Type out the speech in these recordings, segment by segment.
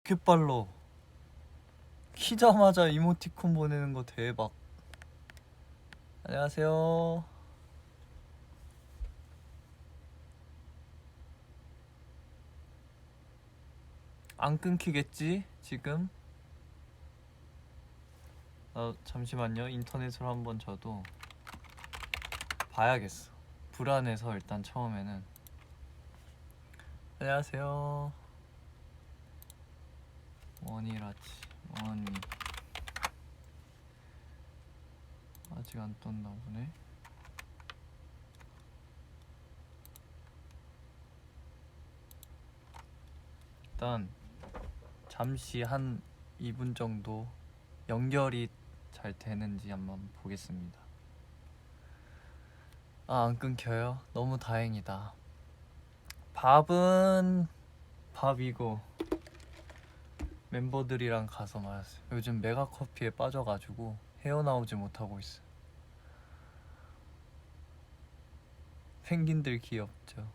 이렇게 빨라. 키자마자 이모티콘 보내는 거 대박. 안녕하세요. 안 끊기겠지 지금? 잠시만요. 인터넷으로 한번 저도 봐야겠어. 불안해서 일단 처음에는. 안녕하세요. 원이라치 원이 아직 안 떴나 보네. 일단 잠시 한 2분 정도 연결이 잘 되는지 한번 보겠습니다. 안 끊겨요? 너무 다행이다. 밥은 밥 이거 멤버들이랑 가서 마셨어요. 요즘 메가커피에 빠져가지고 헤어나오지 못하고 있어요. 펭귄들 귀엽죠?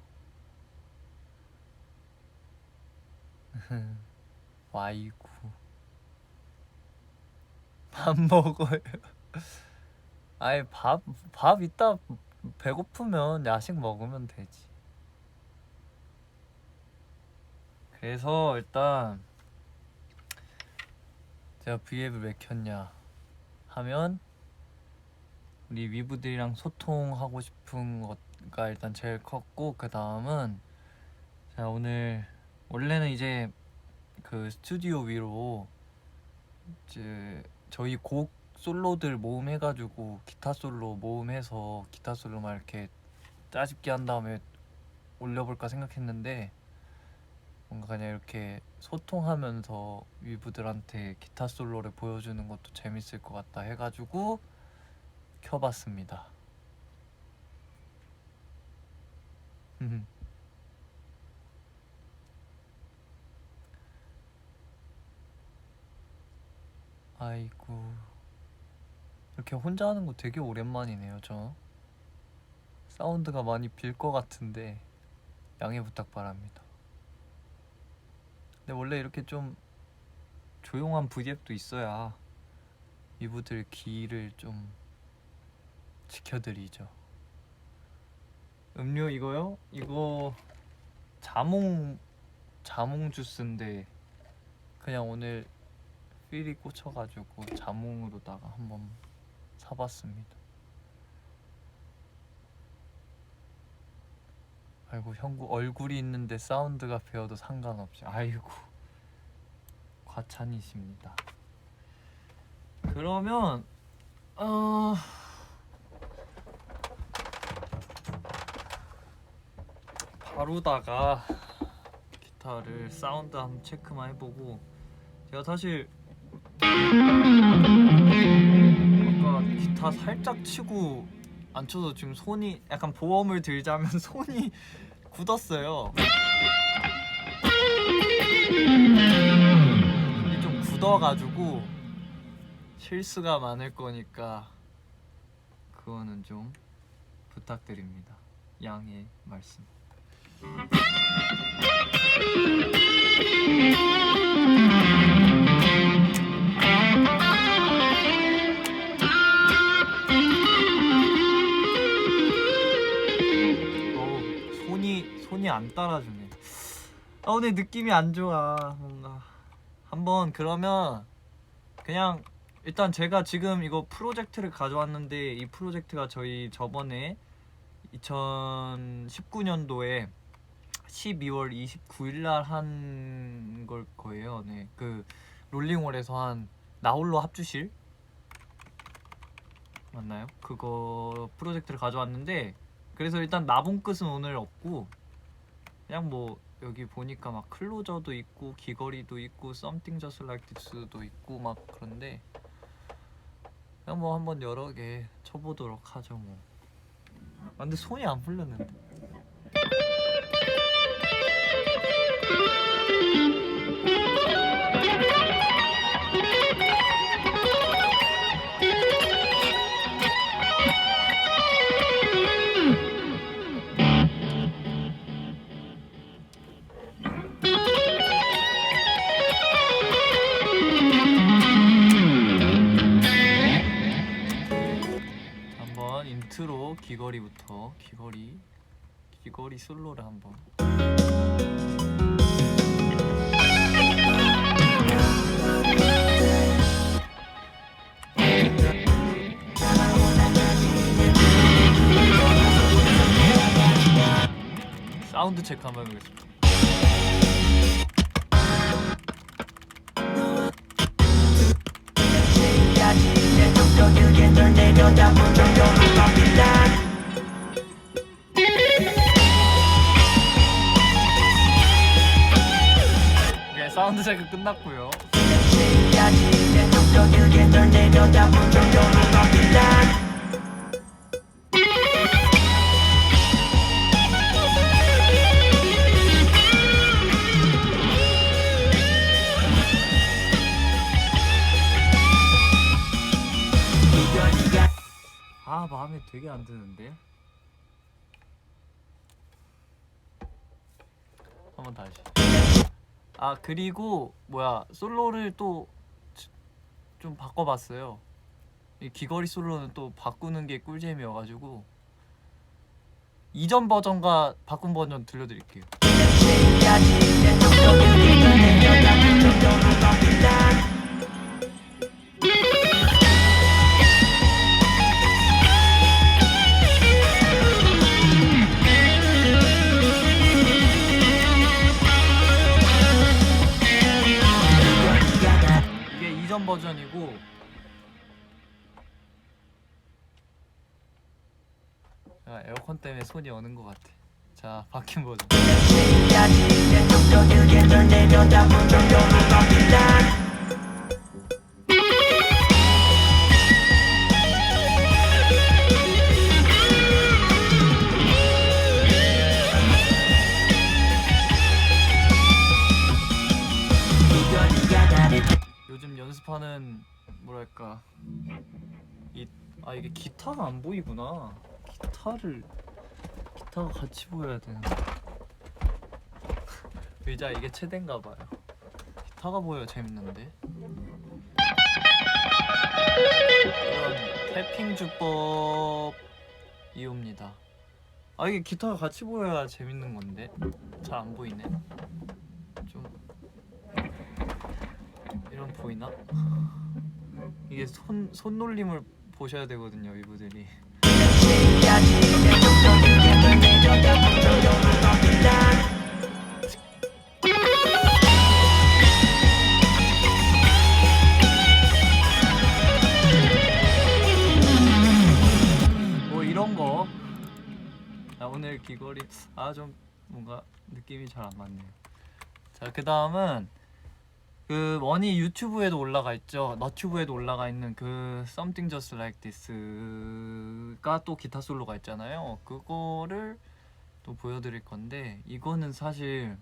와이구 밥 먹어요. 아이 밥 이따 배고프면 야식 먹으면 되지. 그래서 일단 제가 V앱을 왜 켰냐 하면 우리 위부들이랑 소통하고 싶은 것가 일단 제일 컸고, 그 다음은 제가 오늘 원래는 이제 그 스튜디오 위로 이제 저희 곡 솔로들 모음해가지고 기타 솔로 모음해서 기타 솔로만 이렇게 짜집기 한 다음에 올려볼까 생각했는데, 뭔가 그냥 이렇게 소통하면서 위부들한테 기타 솔로를 보여주는 것도 재밌을 것 같다 해가지고 켜봤습니다. 아이고, 이렇게 혼자 하는 거 되게 오랜만이네요. 저 사운드가 많이 빌 것 같은데 양해 부탁 바랍니다. 근데 원래 이렇게 좀 조용한 V앱도 있어야 이분들 귀를 좀 지켜드리죠. 음료 이거요? 이거 자몽 주스인데 그냥 오늘 필이 꽂혀가지고 자몽으로다가 한번 사봤습니다. 아이고, 형구 얼굴이 있는데 사운드가 배어도 상관없이. 아이고, 과찬이십니다. 그러면 바로다가 기타를 사운드 한번 체크만 해보고, 제가 사실 아까 기타 살짝 치고 안 쳐서 지금 손이 약간 보험을 들자면 손이 굳었어요. 손이 좀 굳어가지고 실수가 많을 거니까 그거는 좀 부탁드립니다. 양해 말씀. 손이 안 따라주네. 오늘 느낌이 안 좋아. 뭔가 한번 그러면 그냥 일단 제가 지금 이거 프로젝트를 가져왔는데, 이 프로젝트가 저희 저번에 2019년도에 12월 29일날 한 걸 거예요. 네, 그 롤링홀에서 한 나홀로 합주실 맞나요? 그거 프로젝트를 가져왔는데, 그래서 일단 나본 끝은 오늘 없고, 그냥 뭐 여기 보니까 막 클로저도 있고 귀걸이도 있고 Something Just Like This도 있고 막 그런데, 그냥 뭐 한번 여러 개 쳐보도록 하죠 뭐. 근데 손이 안 풀렸는데. 귀걸이부터 귀걸이 솔로를 한번. 사운드 체크 한번 해보겠습니다. 네, 사운드 체크 끝났고요. 아, 마음에 되게 안 드는데. 한번 다시. 아, 그리고 뭐야, 솔로를 또 좀 바꿔봤어요. 이 귀걸이 솔로는 또 바꾸는 게 꿀잼이어가지고 이전 버전과 바꾼 버전 들려드릴게요. 이게 이전 버전이고 에어컨 때문에 손이 어는 것 같아. 자, 바뀐 버전. 요즘 연습하는 뭐랄까 이게 기타가 안 보이구나. 기타가 같이 보여야 되는데. 의자 이게 최대인가 봐요. 기타가 보여야 재밌는데. 이런 태핑 주법 이유입니다. 아, 이게 기타가 같이 보여야 재밌는 건데 잘 안 보이네. 좀 이런 보이나? 이게 손놀림을 보셔야 되거든요, 이분들이. 뭐 이런 거. 오늘 귀걸이 좀 뭔가 느낌이 잘 안 맞네요. 자, 그 다음은 그 원이 유튜브에도 올라가 있죠. 너튜브에도 올라가 있는 그 Something Just Like This가 또 기타 솔로가 있잖아요. 그거를 또 보여드릴 건데, 이거는 사실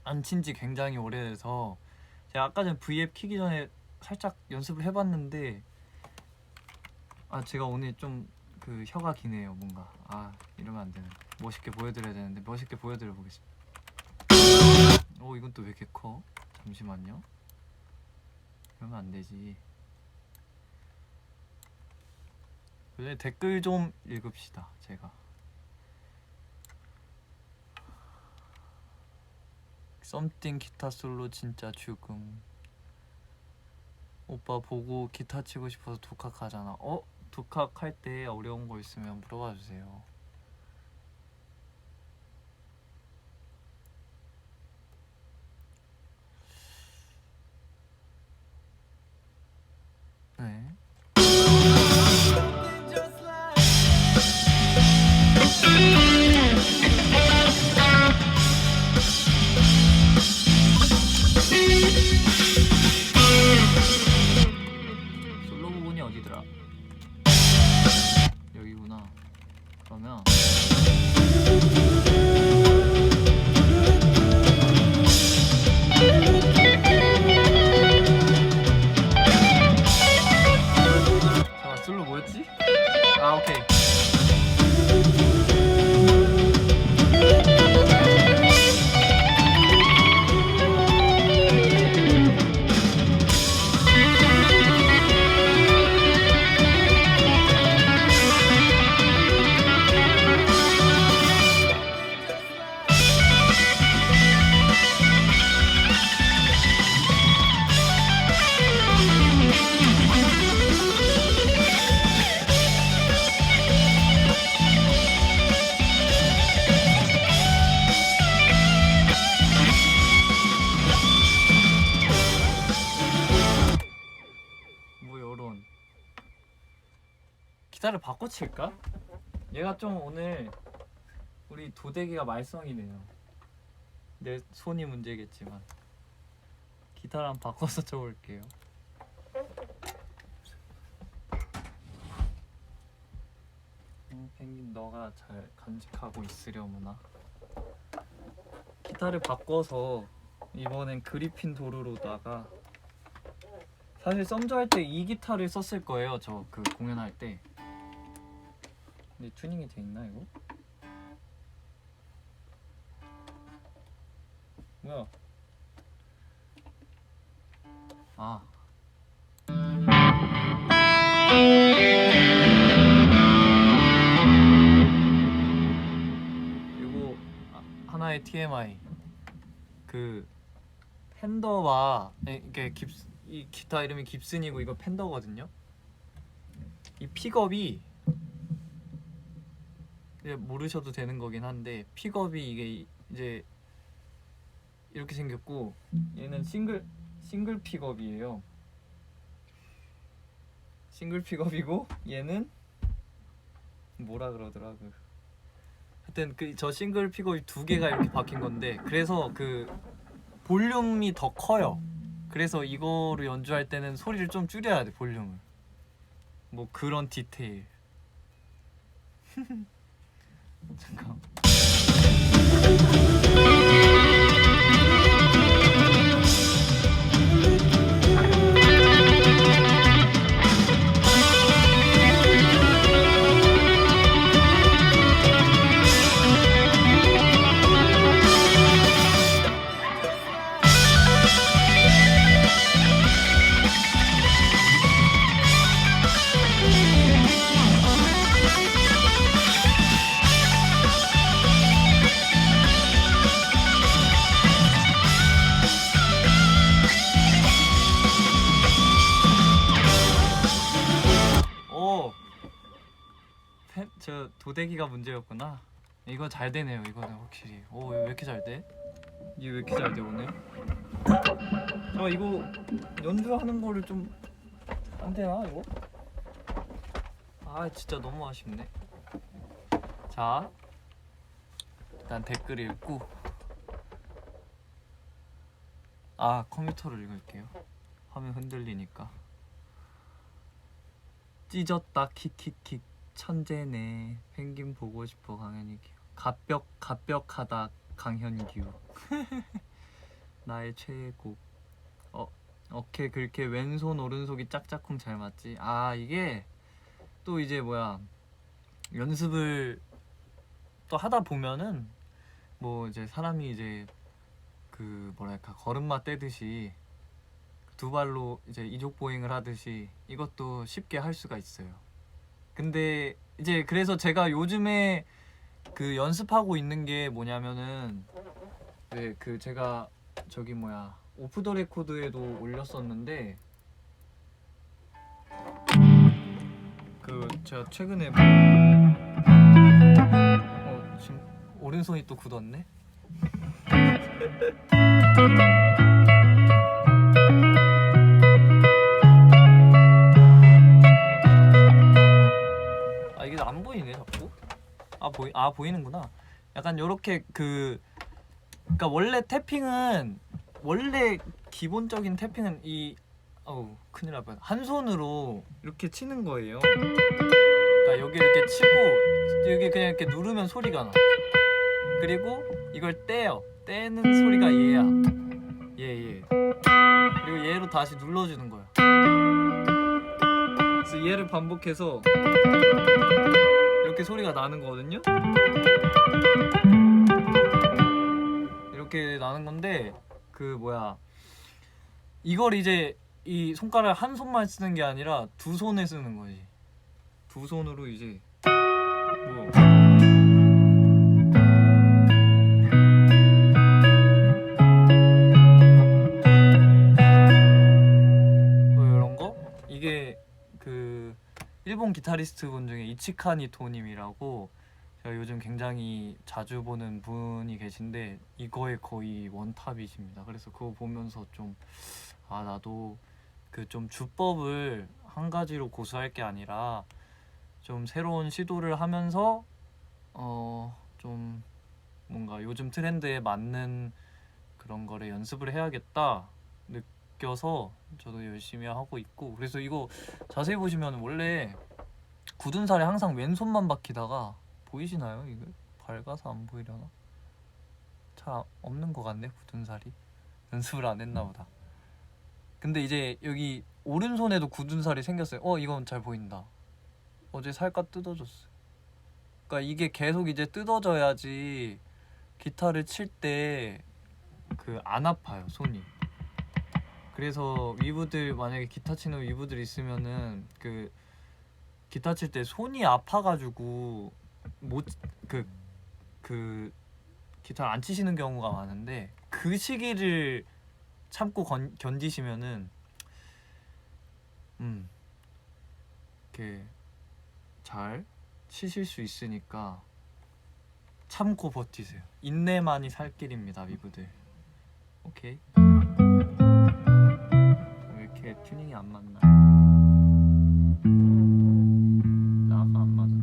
안 친지 굉장히 오래돼서 제가 아까 전 V앱 키기 전에 살짝 연습을 해봤는데 제가 오늘 좀 그 혀가 기네요. 뭔가 이러면 안 되는. 멋있게 보여드려야 되는데 멋있게 보여드려 보겠습니다. 이건 또 왜 이렇게 커? 잠시만요. 그러면 안 되지. 그전에 댓글 좀 읽읍시다. 제가 썸띵 기타 솔로 진짜 죽음. 오빠 보고 기타 치고 싶어서 독학 하잖아. 독학 할 때 어려운 거 있으면 물어봐 주세요. 네. 솔로 부분이 어디더라? 여기구나. 그러면 기타를 바꿔 칠까? 얘가 좀 오늘 우리 도대기가 말썽이네요. 내 손이 문제겠지만 기타를 한번 바꿔서 쳐볼게요. 펭귄 너가 잘 간직하고 있으려무나. 기타를 바꿔서 이번엔 그리핀 도르로다가 사실 썸저 할 때 이 기타를 썼을 거예요. 저 그 공연할 때. 근데 튜닝이 돼 있나 이거? 뭐야? 아. 그리고 하나의 TMI. 그 팬더와 이게 이 기타 이름이 깁슨이고 이거 팬더거든요. 이 픽업이 모르셔도 되는 거긴 한데 픽업이 이게 이제 이렇게 생겼고 얘는 싱글 픽업이에요. 싱글 픽업이고 얘는 뭐라 그러더라 그 하여튼 그 저 싱글 픽업이 두 개가 이렇게 박힌 건데 그래서 그 볼륨이 더 커요. 그래서 이거로 연주할 때는 소리를 좀 줄여야 돼 볼륨을. 뭐 그런 디테일. 잠깐. 저 도대기가 문제였구나. 이거 잘 되네요. 이거는 확실히. 오, 왜 이렇게 잘 돼? 이게 왜 이렇게 잘 돼 오늘? 이거 연주하는 거를 좀 안 되나 이거? 아 진짜 너무 아쉽네. 자, 일단 댓글 읽고 컴퓨터를 읽을게요. 화면 흔들리니까. 찢었다 킥킥킥. 천재네. 펭귄 보고 싶어 강현이. 갑벽하다 강현규. 나의 최애곡. 어케 그렇게 왼손 오른손이 짝짝꿍 잘 맞지. 이게 또 이제 뭐야 연습을 또 하다 보면은 뭐 이제 사람이 이제 그 뭐랄까 걸음마 떼듯이 두 발로 이제 이족 보행을 하듯이 이것도 쉽게 할 수가 있어요. 근데 이제 그래서 제가 요즘에 그 연습하고 있는 게 뭐냐면은 그 제가 저기 뭐야 오프 더 레코드에도 올렸었는데 그 제가 최근에 지금 오른손이 또 굳었네. 이게 안 보이네 자꾸. 보이는구나. 약간 요렇게 그러니까 원래 기본적인 태핑은 큰일 날 뻔. 한 손으로 이렇게 치는 거예요. 그러니까 여기 이렇게 치고 여기 그냥 이렇게 누르면 소리가 나. 그리고 이걸 떼는 소리가 얘야. 얘. 그리고 얘로 다시 눌러주는 거야. 그래서 얘를 반복해서 이렇게 소리가 나는 거거든요. 이렇게 나는 건데 이걸 이제 이 손가락 한 손만 쓰는 게 아니라 두 손에 쓰는 거지. 두 손으로 이제 이런 거? 이게 그 일본 기타리스트 분 중에 이치카니 토님이라고 제가 요즘 굉장히 자주 보는 분이 계신데 이거의 거의 원탑이십니다. 그래서 그거 보면서 좀 나도 그 좀 주법을 한 가지로 고수할 게 아니라 좀 새로운 시도를 하면서 좀 뭔가 요즘 트렌드에 맞는 그런 거를 연습을 해야겠다 느껴서 저도 열심히 하고 있고, 그래서 이거 자세히 보시면 원래 굳은 살에 항상 왼손만 박히다가, 보이시나요? 이거 밝아서 안 보이려나? 잘 없는 것 같네, 굳은 살이. 연습을 안 했나 보다. 근데 이제 여기 오른손에도 굳은 살이 생겼어요. 이건 잘 보인다. 어제 살까 뜯어졌어. 그러니까 이게 계속 이제 뜯어져야지 기타를 칠 때 그 안 아파요, 손이. 그래서 위브들, 만약에 기타 치는 위브들 있으면은 그 기타 칠 때 손이 아파가지고 못 그 기타를 안 치시는 경우가 많은데, 그 시기를 참고 견디시면은 이렇게 잘 치실 수 있으니까 참고 버티세요. 인내만이 살 길입니다, 위브들. 오케이. 왜 이렇게 튜닝이 안 맞나? 나가 안 맞아.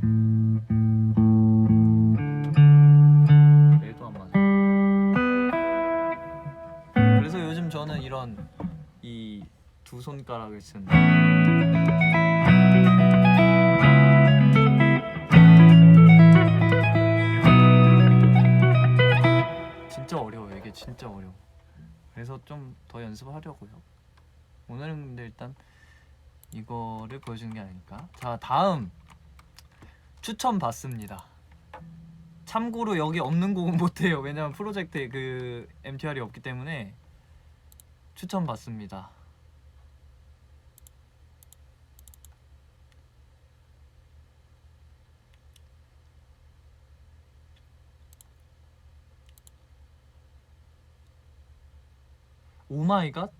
얘도 안 맞아. 그래서 요즘 저는 이런 이 두 손가락을 쓴다. 진짜 어려워요. 이게 진짜 어려워. 그래서 좀 더 연습하려고요. 오늘은 근데 일단 이거를 보여주는 게 아니니까. 자, 다음 추천 받습니다. 참고로 여기 없는 곡은 못해요. 왜냐면 프로젝트에 그 MTR이 없기 때문에. 추천 받습니다. 오마이갓?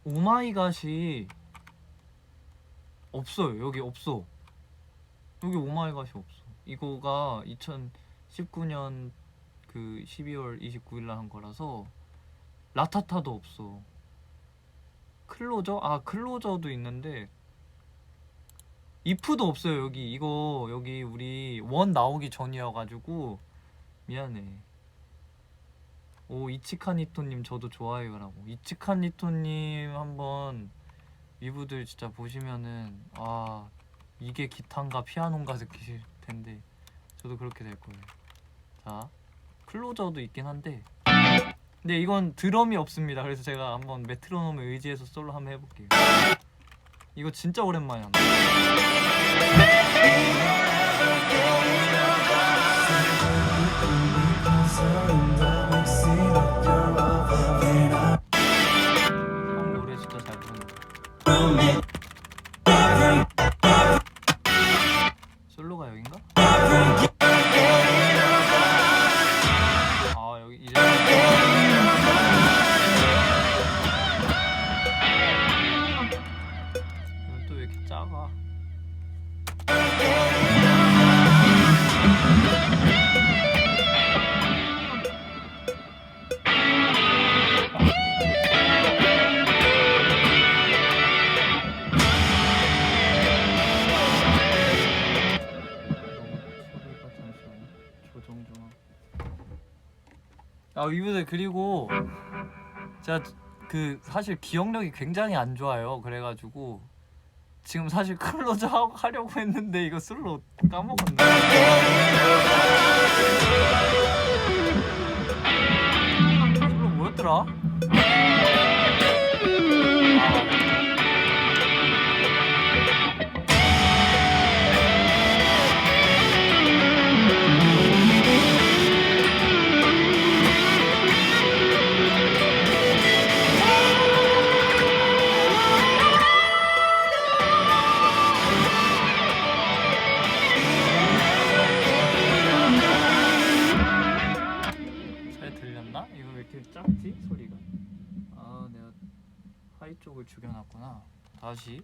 오마이갓이 없어요. 여기 없어. 여기 오마이갓이 없어. 이거가 2019년 그 12월 29일 날 한 거라서. 라타타도 없어. 클로저? 클로저도 있는데 이프도 없어요. 여기 이거 여기 우리 원 나오기 전이어가지고 미안해. 오, 이치카니토님 저도 좋아요라고. 이치카니토님 한번 위브들 진짜 보시면은 이게 기타인가 피아노인가 느끼실 텐데 저도 그렇게 될 거예요. 자, 클로저도 있긴 한데 근데 이건 드럼이 없습니다. 그래서 제가 한번 메트로놈에 의지해서 솔로 한번 해볼게요. 이거 진짜 오랜만에 한다. 노래 진짜 잘 부른다. 솔로가 여긴가? 여기 이제 이건 또 왜 이렇게 작아? 조정 좀 하고. 이분들 그리고 제가 그 사실 기억력이 굉장히 안 좋아요. 그래가지고 지금 사실 클로즈 하려고 했는데 이거 슬로 까먹었네. 슬로 뭐였더라? 작지? 소리가. 내가 하이 쪽을 죽여놨구나. 다시.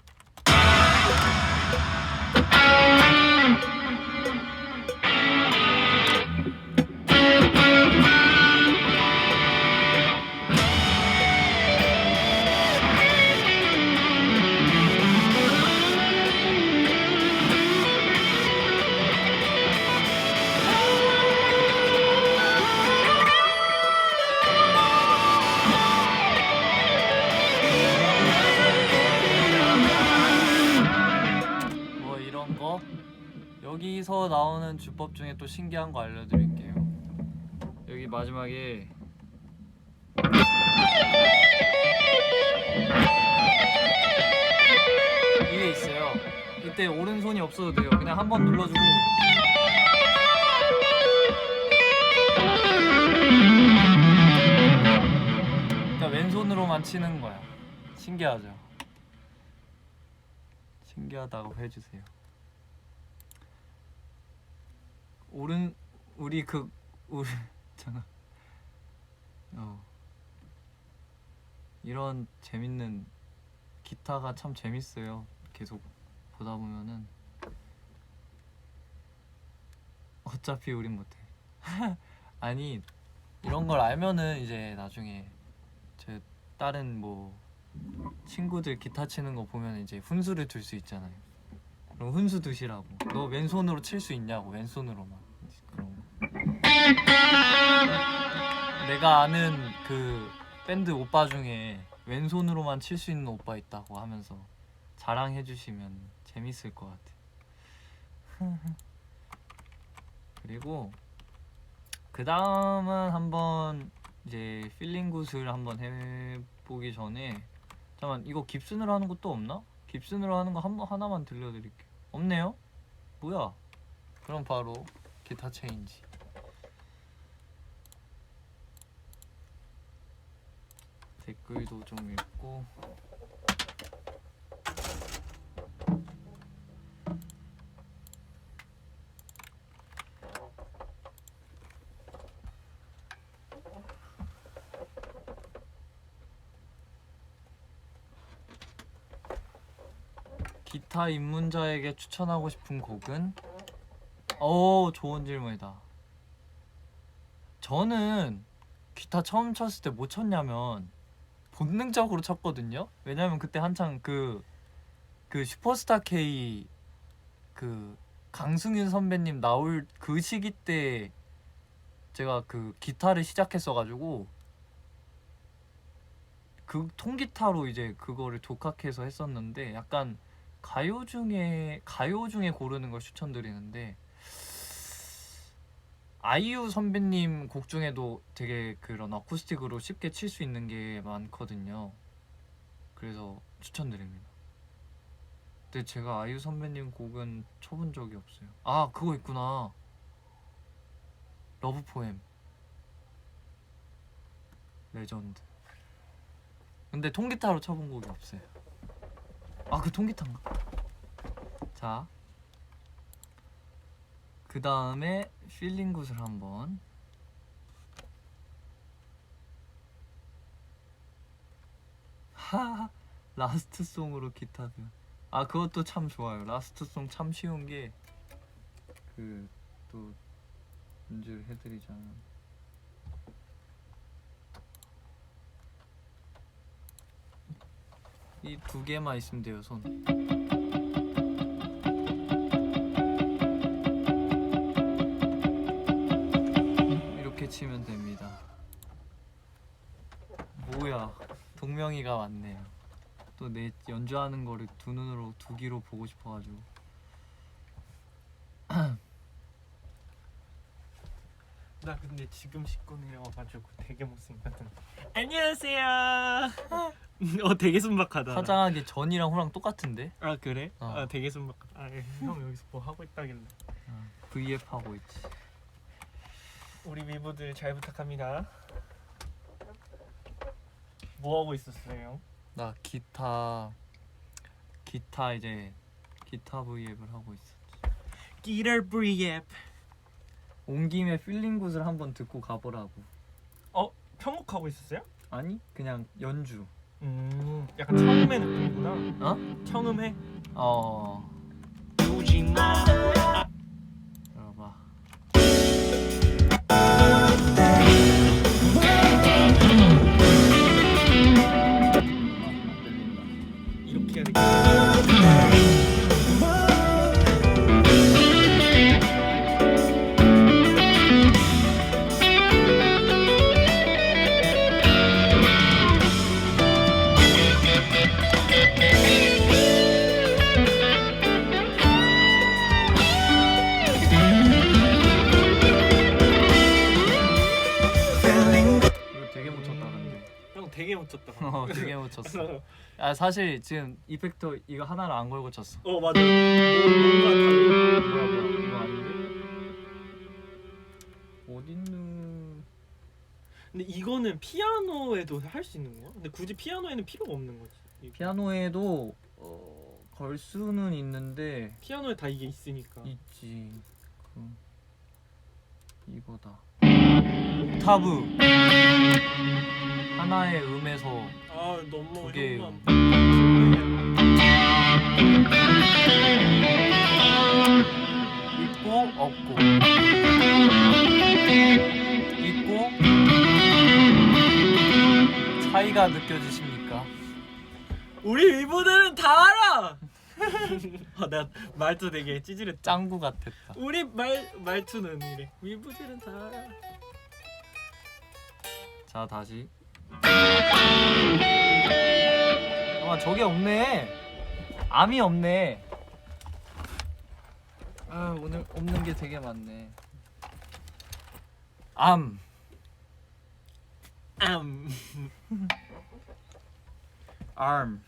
여기서 나오는 주법 중에 또 신기한 거 알려드릴게요. 여기 마지막에 이게 있어요. 이때 오른손이 없어도 돼요. 그냥 한번 눌러주고 그러니까 왼손으로만 치는 거야. 신기하죠? 신기하다고 해주세요. 우리 잠깐 이런 재밌는 기타가 참 재밌어요. 계속 보다 보면은 어차피 우린 못해. 아니 이런 걸 알면은 이제 나중에 제 다른 뭐 친구들 기타 치는 거 보면 이제 훈수를 둘 수 있잖아요. 그럼 훈수 두시라고. 너 왼손으로 칠 수 있냐고. 왼손으로만. 그런 거. 내가 아는 그 밴드 오빠 중에 왼손으로만 칠 수 있는 오빠 있다고 하면서 자랑해 주시면 재밌을 것 같아. 그리고 그 다음은 한번 이제 필링굿을 한번 해보기 전에 잠깐만, 이거 깁슨으로 하는 것도 없나? 깁슨으로 하는 거 하나만 들려드릴게요. 없네요? 뭐야? 그럼 바로 기타 체인지. 댓글도 좀 읽고. 기타 입문자에게 추천하고 싶은 곡은? 좋은 질문이다. 저는 기타 처음 쳤을 때 뭐 쳤냐면 본능적으로 쳤거든요. 왜냐면 그때 한창 그 슈퍼스타 K 그 강승윤 선배님 나올 그 시기 때 제가 그 기타를 시작했어가지고 그 통기타로 이제 그거를 독학해서 했었는데, 약간 가요 중에 고르는 걸 추천드리는데, 아이유 선배님 곡 중에도 되게 그런 어쿠스틱으로 쉽게 칠 수 있는 게 많거든요. 그래서 추천드립니다. 근데 제가 아이유 선배님 곡은 쳐본 적이 없어요. 아, 그거 있구나. 러브 포엠. 레전드. 근데 통기타로 쳐본 곡이 없어요. 아, 그 통기타인가? 자, 그 다음에 필링굿을 한번. 하하, 라스트송으로 기타 배워. 아, 그것도 참 좋아요. 라스트송 참 쉬운 게 그 또 연주를 해드리자면 이 두 개만 있으면 돼요. 손. 이렇게 치면 됩니다. 뭐야, 동명이가 왔네요. 또 내 연주하는 거를 두 눈으로 두 귀로 보고 싶어가지고. 나 근데 지금 씻고 내려와가지고 되게 못생겼던데. 안녕하세요. 되게 순박하다. 화장하기 전이랑 후랑 똑같은데? 아 그래? 어. 되게 순박하다. 형 여기서 뭐 하고 있다길래. V앱 하고 있지. 우리 미부들 잘 부탁합니다. 뭐 하고 있었어요? 나 기타 이제 기타 V앱을 하고 있었지. 기타 브이앱. 온 김에 필링굿을 한번 듣고 가보라고. 편곡하고 있었어요? 아니, 그냥 연주. 약간 청음회 느낌이구나. 어? 청음회? 들어봐. 이렇게 해야 되겠다. 2개 묻혔어. 아 사실 지금 이펙터 이거 하나를 안 걸고 쳤어. 맞아. 뭔가 다른. 뭐야 이거 아닌데? 어딨누? 근데 이거는 피아노에도 할 수 있는 거야? 근데 굳이 피아노에는 필요가 없는 거지. 피아노에도 걸 수는 있는데 피아노에 다 이게 있으니까. 있지. 이거다. 옥타브 하나의 음에서 너무 두 개의 현무암. 있고 없고 있고 차이가 느껴지십니까? 우리 위부들은 다 알아. 내가 말투 되게 찌질했다. 짱구 같았다. 우리 말투는 이래. 위부들은 다 알아. 자 다시. 저게 없네. 암이 없네. 오늘 없는 게 되게 많네. 암. arm.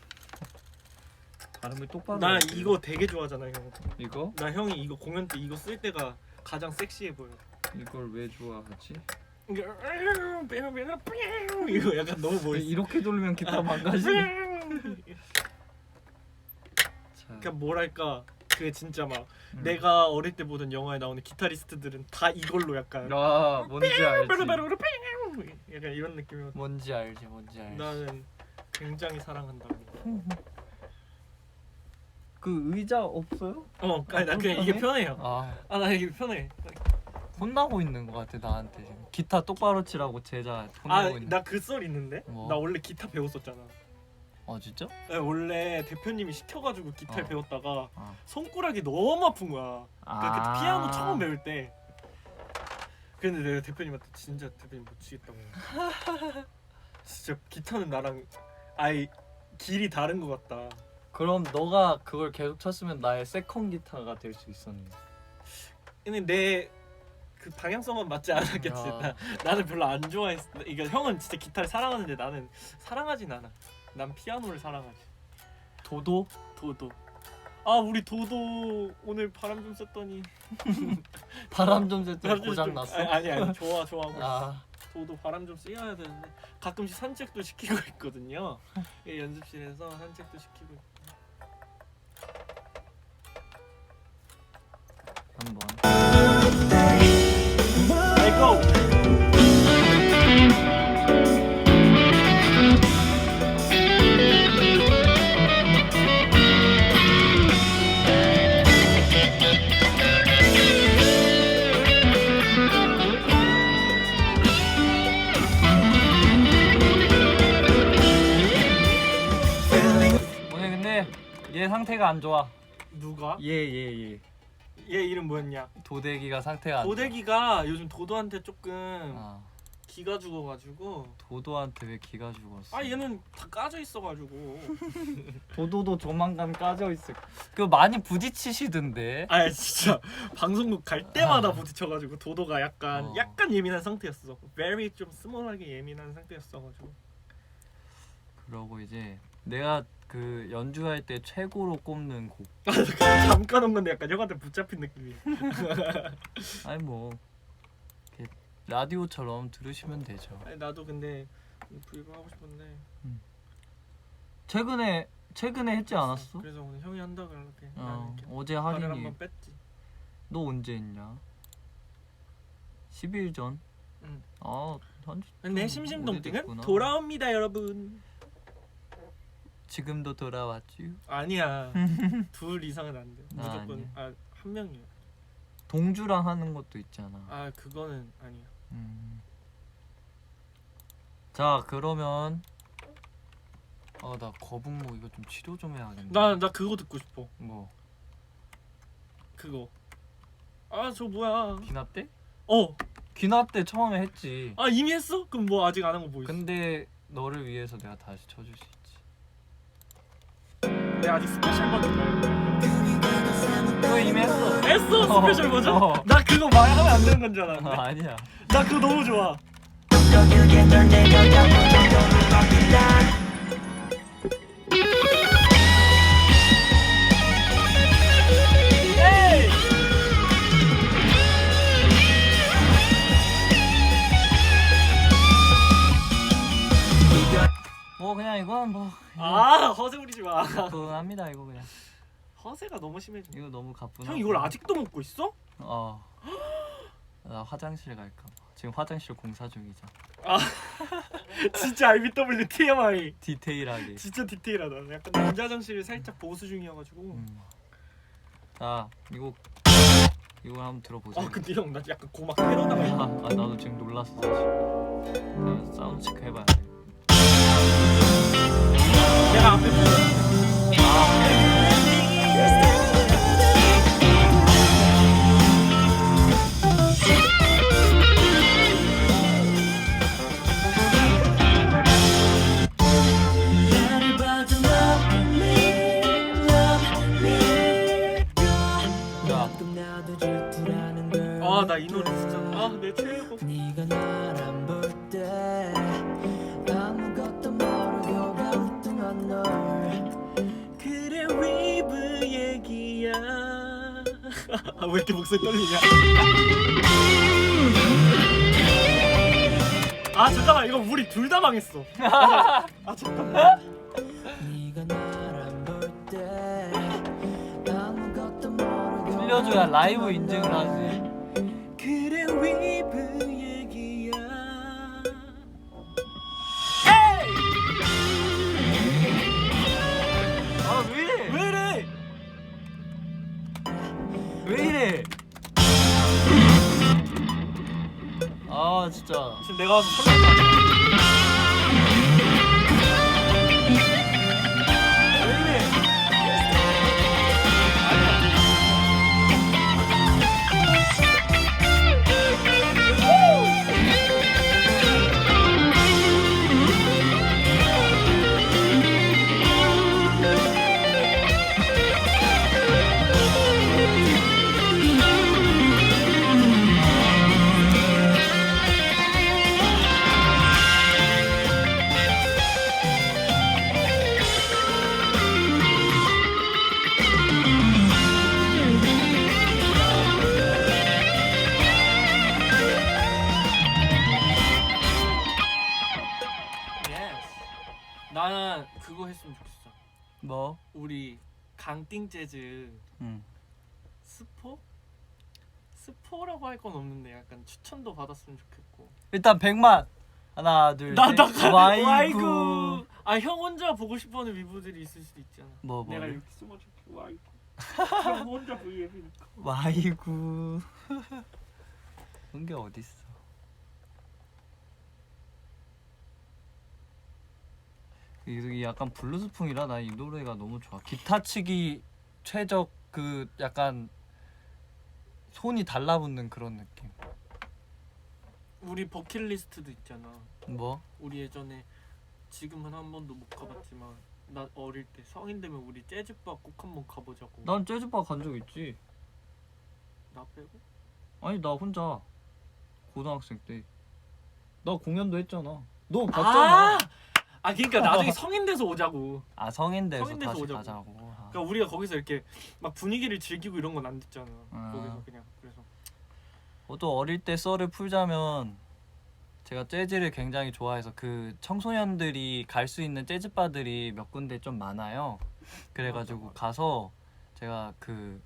발음을 똑바로. 나 해야 이거 되게 좋아하잖아 형. 이거? 나 형이 이거 공연 때 이거 쓸 때가 가장 섹시해 보여. 이걸 왜 좋아하지? 이거 약간 너무 멋있어. 이렇게 돌리면 기타 망가지. 그러니까 뭐랄까 그게 진짜 막 내가 어릴 때 보던 영화에 나오는 기타리스트들은 다 이걸로 약간 뭔지 알지. 약간 이런 느낌이었어. 뭔지 알지. 나는 굉장히 사랑한다고. 그 의자 없어요? 아니 나 그냥 이게 편해요. 나 이게 편해. 혼나고 있는 것 같아 나한테 지금. 기타 똑바로 치라고 제자 혼내고 있는. 나 그 썰 있는데. 뭐? 나 원래 기타 배웠었잖아. 진짜? 네, 원래 대표님이 시켜가지고 기타를 배웠다가 어. 손가락이 너무 아픈 거야. 그러니까 그때 피아노 처음 배울 때. 근데 내가 대표님한테 진짜 대표님 못 치겠다고. 진짜 기타는 나랑 아예 길이 다른 것 같다. 그럼 너가 그걸 계속 쳤으면 나의 세컨 기타가 될 수 있었네. 근데 내 그 방향성은 맞지 않았겠지. 나는 별로 안 좋아했어. 그러니까 형은 진짜 기타를 사랑하는데 나는 사랑하진 않아. 난 피아노를 사랑하지. 도도? 우리 도도 오늘 바람 좀 쐈더니 바람 좀 쐈더니 고장 났어? 아니 좋아하고 아. 있어. 도도 바람 좀 쐬어야 되는데 가끔씩 산책도 시키고 있거든요. 연습실에서 산책도 시키고 있고. 한번. 아이고. 오늘 근데 얘 상태가 안 좋아. 누가? 얘 얘 이름 뭐였냐? 도대기가 상태가 안 도대기가 요즘 도도한테 조금 좋아. 기가 죽어가지고. 도도한테 왜 기가 죽었어? 얘는 다 까져 있어가지고. 도도도 조만간 까져 있을. 그 많이 부딪히시던데. 진짜 방송국 갈 때마다 부딪혀가지고 도도가 약간 예민한 상태였어. very 좀 스몰하게 예민한 상태였어가지고. 그러고 이제 내가 그 연주할 때 최고로 꼽는 곡. 잠깐 온 건데 약간 형한테 붙잡힌 느낌이야. 아니 뭐 이렇게 라디오처럼 들으시면 되죠. 나도 근데 브이로그 하고 싶은데. 최근에 했지 않았어? 그래서 오늘 형이 한다고 이렇게. 어제 발을 할인이. 한번 뺐지. 너 언제 했냐? 10일 전? 응. 내 심심동ting은 돌아옵니다 여러분. 지금도 돌아왔지? 아니야. 둘 이상은 안 돼. 무조건 한 명이야. 동주랑 하는 것도 있잖아. 그거는 아니야. 자 그러면 나 거북목 이거 좀 치료 좀 해야겠네. 나 그거 듣고 싶어. 뭐? 그거. 저 뭐야? 귀나 때? 귀나 때 처음에 했지. 이미 했어? 그럼 뭐 아직 안 한 거 뭐 있어? 근데 너를 위해서 내가 다시 쳐줄 수 있지. 내가 아직 스페셜 버전 말고. 그거 이미 했어. 스페셜 버전? 나 그거 말하면 안 되는 건 줄 알았는데. 아니야. 나 그거 너무 좋아. 허세 부리지 마. 가뿐합니다 이거 그냥. 허세가 너무 심해져. 이거 너무 가뿐. 형 이걸 아직도 먹고 있어? 나 화장실 갈까 봐. 지금 화장실 공사 중이자. 진짜 IBW TMI. 디테일하게. 진짜 디테일하다. 약간 남자 화장실 살짝 보수 중이어가지고. 자 이거 한번 들어보세요. 근데 형 나 약간 고막 테러당해. 나도 지금 놀랐어 사실. 내가 사운드 체크 해봐야 돼. 내가 앞에 나 이 노래 진짜 내 최애곡. 네가 날안 볼 때 아무것도 모르고 엉뚱한 널 그래 위브 얘기야. 왜 이렇게 목소리 떨리냐? 잠깐만 이거 우리 둘 다 망했어. 잠깐만. 네가 날안 볼 때 아무것도 모르고 들려줘야 라이브 인증을 하지. 그래 위브 얘기야. 왜 이래? 왜 이래? 왜 이래? 진짜. 지금 내가 와서 설렜다. 왜 이래? 나는 그거 했으면 좋겠어. 뭐? 우리 강띵 재즈 응. 스포라고 할 건 없는데 약간 추천도 받았으면 좋겠고. 일단 100만. 하나 둘 셋. 와이구. 형 혼자 보고 싶어하는 위브들이 있을 수도 있잖아. 뭐? 내가 이렇게 숨어줄게. 와이구. 형 혼자 V앱이니까. 와이구. 그런 게 어딨어. 이게 약간 블루스풍이라 나 이 노래가 너무 좋아. 기타 치기 최적 그 약간 손이 달라붙는 그런 느낌. 우리 버킷리스트도 있잖아. 뭐? 우리 예전에 지금은 한 번도 못 가봤지만 나 어릴 때 성인 되면 우리 재즈바 꼭 한번 가보자고. 난 재즈바 간 적 있지. 나 빼고? 아니 나 혼자 고등학생 때. 나 공연도 했잖아. 너 갔잖아. 그러니까 나중에 성인 돼서 오자고. 성인 돼서 성인 돼서 다시 오자고. 가자고. 그러니까 우리가 거기서 이렇게 막 분위기를 즐기고 이런 건 안 됐잖아. 거기서 그냥 그래서. 또 어릴 때 썰을 풀자면 제가 재즈를 굉장히 좋아해서 그 청소년들이 갈 수 있는 재즈바들이 몇 군데 좀 많아요. 그래가지고 맞아. 가서 제가 그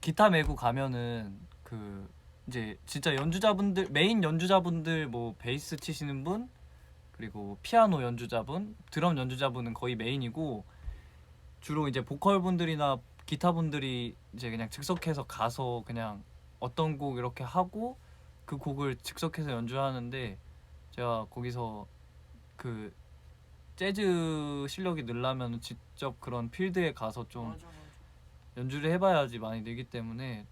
기타 메고 가면은 그 이제 진짜 연주자분들 메인 연주자분들 뭐 베이스 치시는 분 그리고 피아노 연주자분, 드럼 연주자분은 거의 메인이고 주로 이제 보컬 분들이나 기타 분들이 이제 그냥 즉석해서 가서 그냥 어떤 곡 이렇게 하고 그 곡을 즉석해서 연주하는데 제가 거기서 그 재즈 실력이 늘려면 직접 그런 필드에 가서 좀 맞아. 연주를 해봐야지 많이 늘기 때문에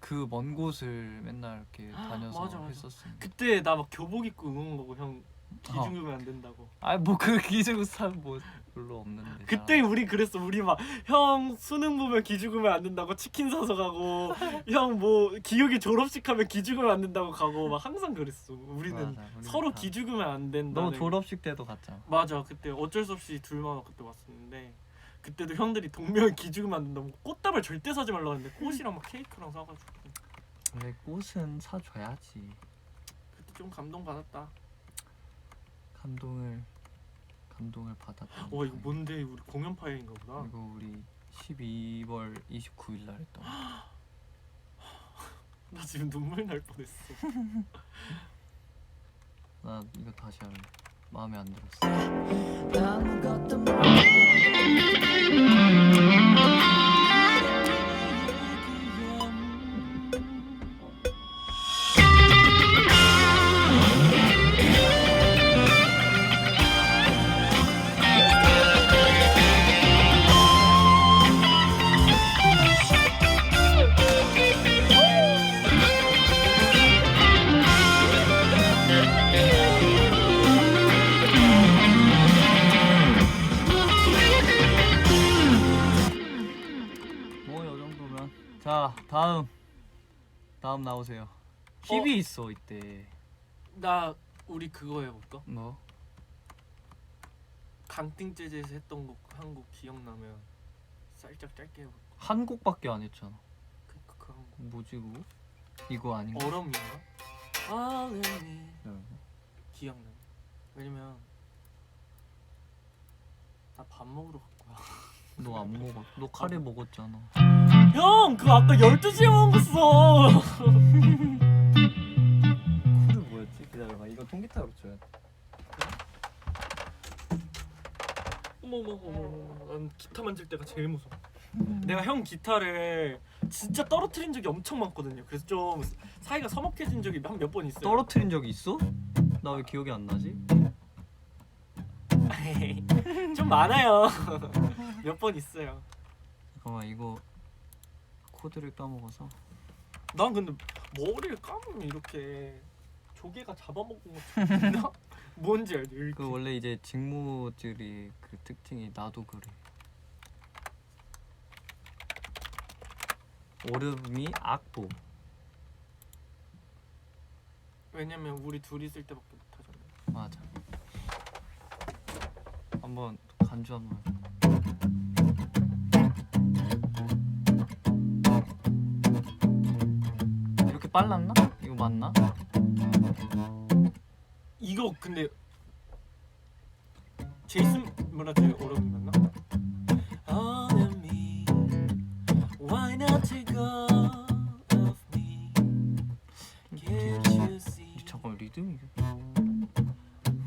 그 먼 곳을 맨날 이렇게 다녀서 맞아. 했었습니다. 그때 나 막 교복 입고 응원 가고 형 기중으면 안 된다고. 뭐 그 기죽은 사람 뭐 별로 없는데. 그때 우리 그랬어. 우리 막 형 수능 보면 기죽으면 안 된다고 치킨 사서 가고 형 뭐 기욱이 졸업식 하면 기죽으면 안 된다고 가고 막 항상 그랬어. 우리는 서로 기죽으면 안 된다. 너 졸업식 때도 갔잖아. 맞아. 그때 어쩔 수 없이 둘만 그때 왔었는데 그때도 형들이 동명이 기죽으면 안 된다고 꽃다발 절대 사지 말라고 했는데 꽃이랑 막 케이크랑 사가지고. 왜 꽃은 사줘야지. 그때 좀 감동 받았다. 감동을 받았던. 이거 뭔데? 우리 공연 파일인가 보다. 이거 우리 12월 29일 날 했던. 나 지금 눈물 날 뻔했어. 나 이거 다시 할래. 마음에 안 들었어. 아무것도 뭐 요 정도면. 자 다음 나오세요. 힙이 있어 이때. 나 우리 그거 해볼까? 뭐? 강띵 재즈에서 했던 곡 한 곡 기억나면 살짝 짧게 해볼까? 한 곡밖에 안 했잖아. 그니까 그 한 곡. 뭐지 그거? 이거 아닌가? 얼음인가? 얼음이 응. 기억나. 왜냐면 나 밥 먹으러 갈 거야. 너 안 먹어. 너 카레 먹었잖아. 형 그거 아까 12시에 먹었어. 코드 뭐였지? 기다려봐. 이거 통기타로 쳐야 돼. 어머머머머. 난 기타 만질 때가 제일 무서워. 내가 형 기타를 진짜 떨어뜨린 적이 엄청 많거든요. 그래서 좀 사이가 서먹해진 적이 한 몇 번 있어요. 떨어뜨린 적이 있어? 나 왜 기억이 안 나지? 좀 많아요. 몇 번 있어요. 잠깐만 이거 코드를 까먹어서. 난 근데 머리를 감으면 이렇게 조개가 잡아먹은 것처럼 뭔지 알지? 이렇게. 그 원래 이제 직무들이 그 특징이 나도 그래. 오름이 악보. 왜냐면 우리 둘이 있을 때밖에 못하잖아. 맞아. 한번 간주 한번. 이렇게 빨랐나? 이거 맞나? 이거 근데 제이슨 뭐라지 어려운 거 맞나? 얼음이 Why not take off me? Can't you see? 잠깐 리듬이.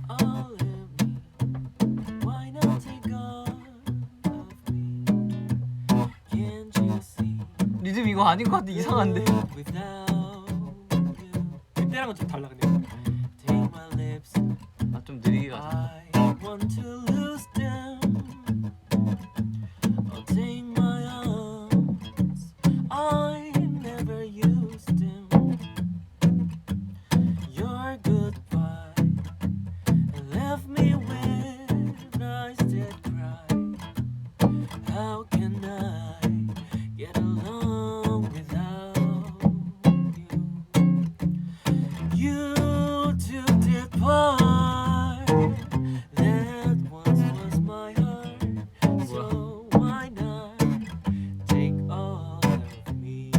얼음이 Why not take off me? Can't you see? 리듬 이거 아닌 것 같아. 이상한데. Without you, 그때랑은 좀 달라 근데. take my lips. 아 좀 느리게 가자. I want to lose them. I'll take my arms. I never used them. Your goodbye left me with eyes that cry. How can I get along without you? You took the part that once was my heart. So why not take all of me?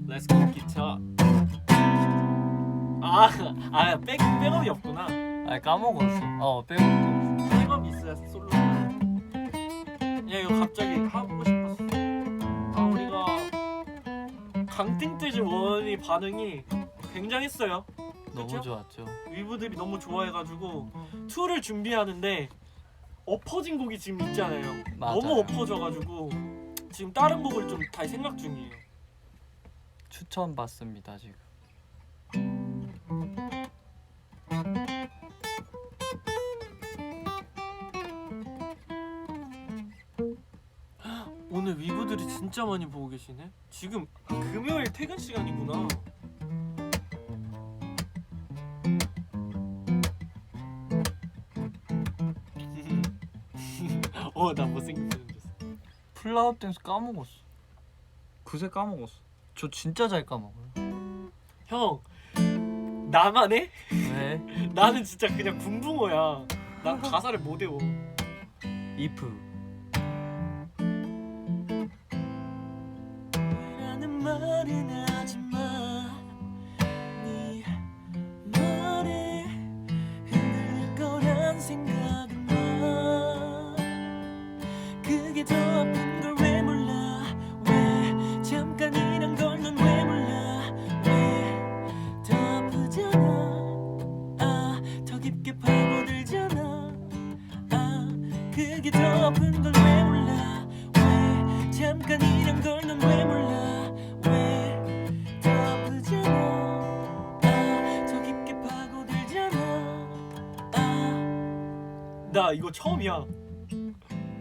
Let's go 기타. 백업이 없구나. 아 까먹었어. 빼고 또. 백업이 있어야 솔로가. 야 이거 갑자기 하고 싶었어. 우리가 강띵 재즈 원이 반응이 굉장했어요. 너무 그쵸? 좋았죠. 위브들이 너무 좋아해가지고 2를 준비하는데 엎어진 곡이 지금 있잖아요. 맞아요. 너무 엎어져가지고 지금 다른 곡을 좀 다시 생각 중이에요. 추천 받습니다 지금. 오늘 위브들이 진짜 많이 보고 계시네. 지금 금요일 퇴근 시간이구나. 나 못생긴 표정 줬어. 플라워 댄스 까먹었어. 그새 까먹었어. 저 진짜 잘 까먹어요. 형 나만 해? 왜? 나는 진짜 그냥 군붕어야. 난 가사를 못 외워. if. 라는 말은 하지마. 네 말에 흔들릴 거란 생각 그게 더 아픈 걸 왜 몰라 왜 잠깐이란 걸 넌 왜 몰라 왜 더 아프잖아 아 더 깊게 파고들잖아 아 그게 더 아픈 걸 왜 몰라 왜 잠깐이란 걸 넌 왜 몰라 왜 더 아프잖아 아 더 깊게 파고들잖아 아 나 이거 처음이야.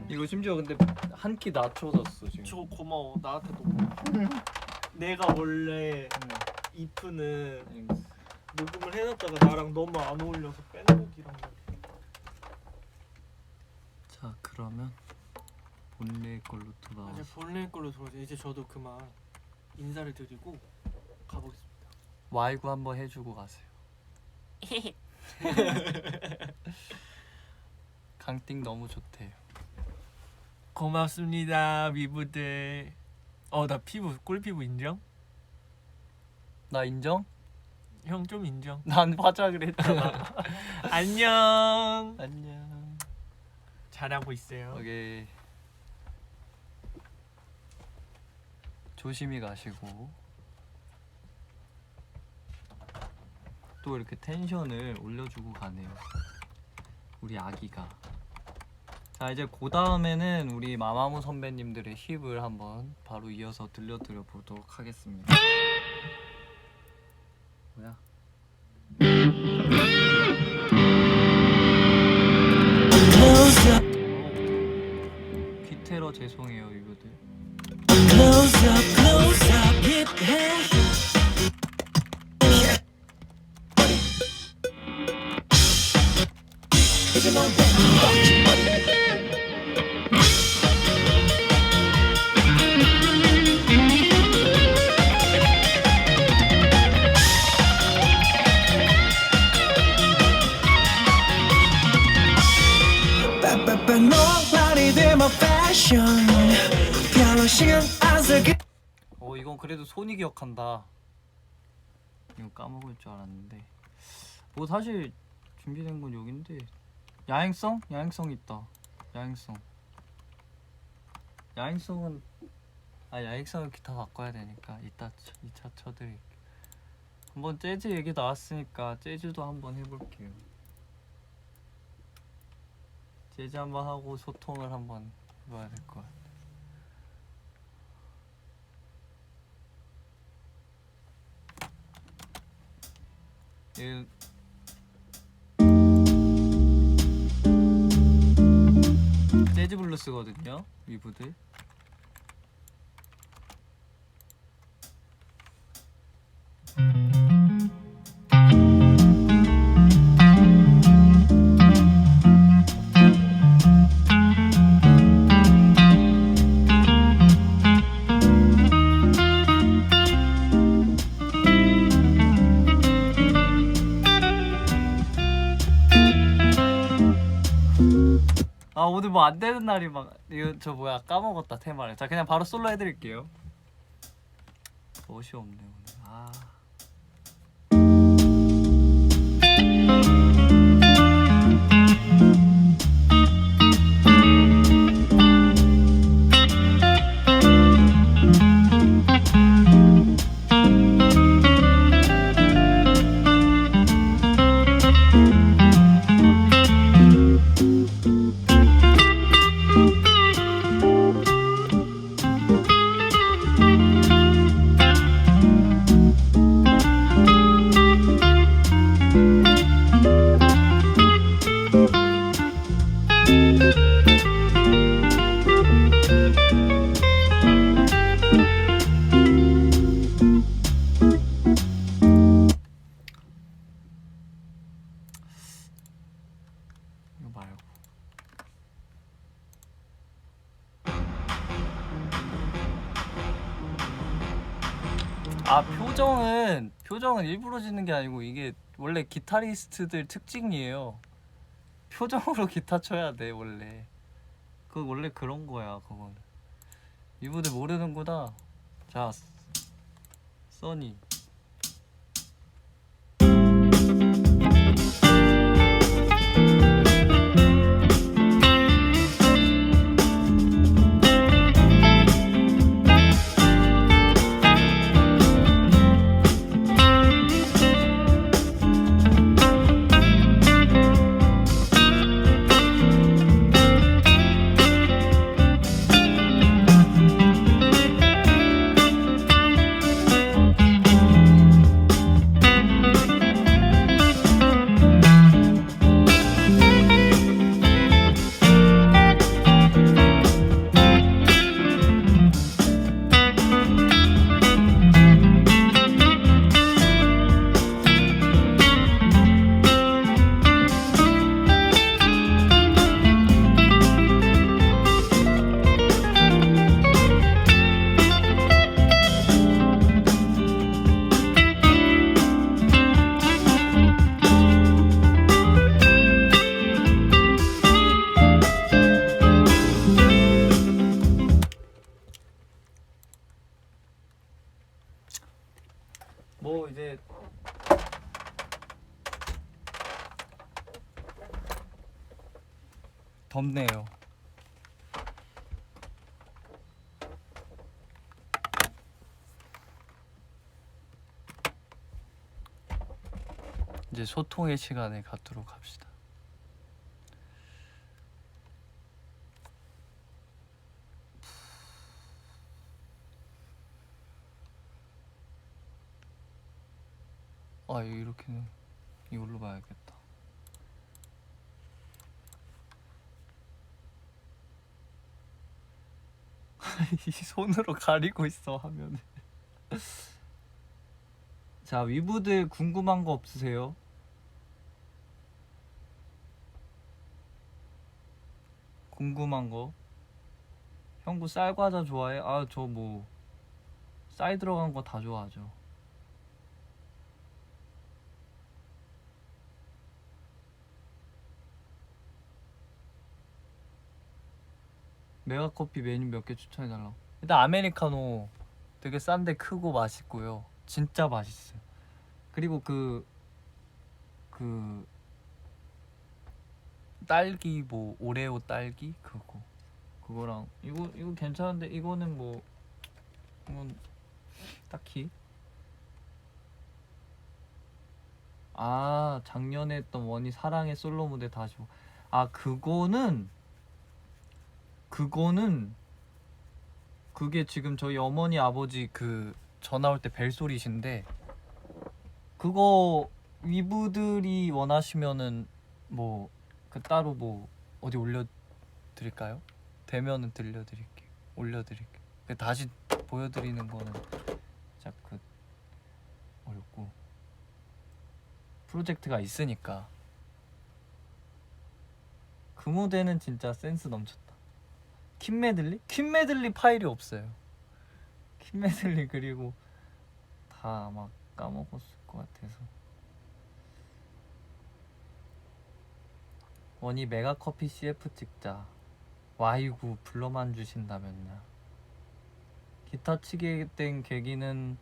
이거 심지어 근데 한 키 낮춰졌어 지금. 저 고마워. 나한테 너무. 내가 원래 이프는 녹음을 해놨다가 나랑 너무 안 어울려서 뺀 곡이란 말이야. 자 그러면 본래 걸로 돌아와. 이제 본래 걸로 돌아서 이제 저도 그만 인사를 드리고 가보겠습니다. 와이구 한번 해주고 가세요. 강띵 너무 좋대요. 고맙습니다 미부들. 나 피부 꿀피부 인정? 나 인정? 형 좀 인정. 난 화장을 했잖아. 안녕. 안녕. 잘하고 있어요. 오케이. 조심히 가시고. 또 이렇게 텐션을 올려주고 가네요. 우리 아기가. 자 이제 그 다음에는 우리 마마무 선배님들의 힙을 한번 바로 이어서 들려드려 보도록 하겠습니다. 뭐야? Close up, 귀테러 죄송해요 이거들. close up, 힙해 Nobody did my fashion 별로 신경 안 쓰게 이건 그래도 손이 기억한다. 이거 까먹을 줄 알았는데. 뭐 사실 준비된 건 여긴데. 야행성? 야행성 있다. 야행성. 야행성은 야행성은 기타 바꿔야 되니까 이따 2차 쳐드릴게요. 한번 재즈 얘기 나왔으니까 재즈도 한번 해볼게요. 재즈 한번 하고 소통을 한번 해봐야 될 것 같아요. 재즈 블루스거든요, 위브들. 오늘 뭐 안 되는 날이 막 이거 저 뭐야 까먹었다 테마를. 자 그냥 바로 솔로 해드릴게요. 멋이 없네 오늘. 이거 말고. 표정은 일부러 짓는 게 아니고 이게 원래 기타리스트들 특징이에요. 표정으로 기타 쳐야 돼 원래. 그거 원래 그런 거야 그건. 이분들 모르는구나. 자, 써니. 덥네요. 이제 소통의 시간에 갖도록 합시다. 아, 이렇게는 이걸로 봐야겠다. 이 손으로 가리고 있어 화면을. 자, 위부들 궁금한 거 없으세요? 궁금한 거? 형구 쌀과자 좋아해? 아, 저 뭐 쌀 들어간 거 다 좋아하죠. 메가커피 메뉴 몇 개 추천해달라고. 일단 아메리카노 되게 싼데 크고 맛있고요. 진짜 맛있어요. 그리고 그 딸기 뭐 오레오 딸기 그거랑 이거 괜찮은데 이거는 뭐 이건 딱히. 아, 작년에 했던 원희 사랑의 솔로 무대 다시 아, 그거는 그게 지금 저희 어머니 아버지 그 전화 올 때 벨소리신데, 그거 위부들이 원하시면은 뭐 그 따로 뭐 어디 올려드릴까요? 되면은 올려드릴게요. 다시 보여드리는 거는 진짜 어렵고 프로젝트가 있으니까. 그 무대는 진짜 센스 넘쳤다. 퀸메들리 파일이 없어요. 퀸메들리 그리고 다 막 까먹었을 것 같아서. 원희 메가커피 CF 찍자. 와이구 불러만 주신다면요. 기타 치게 된 계기는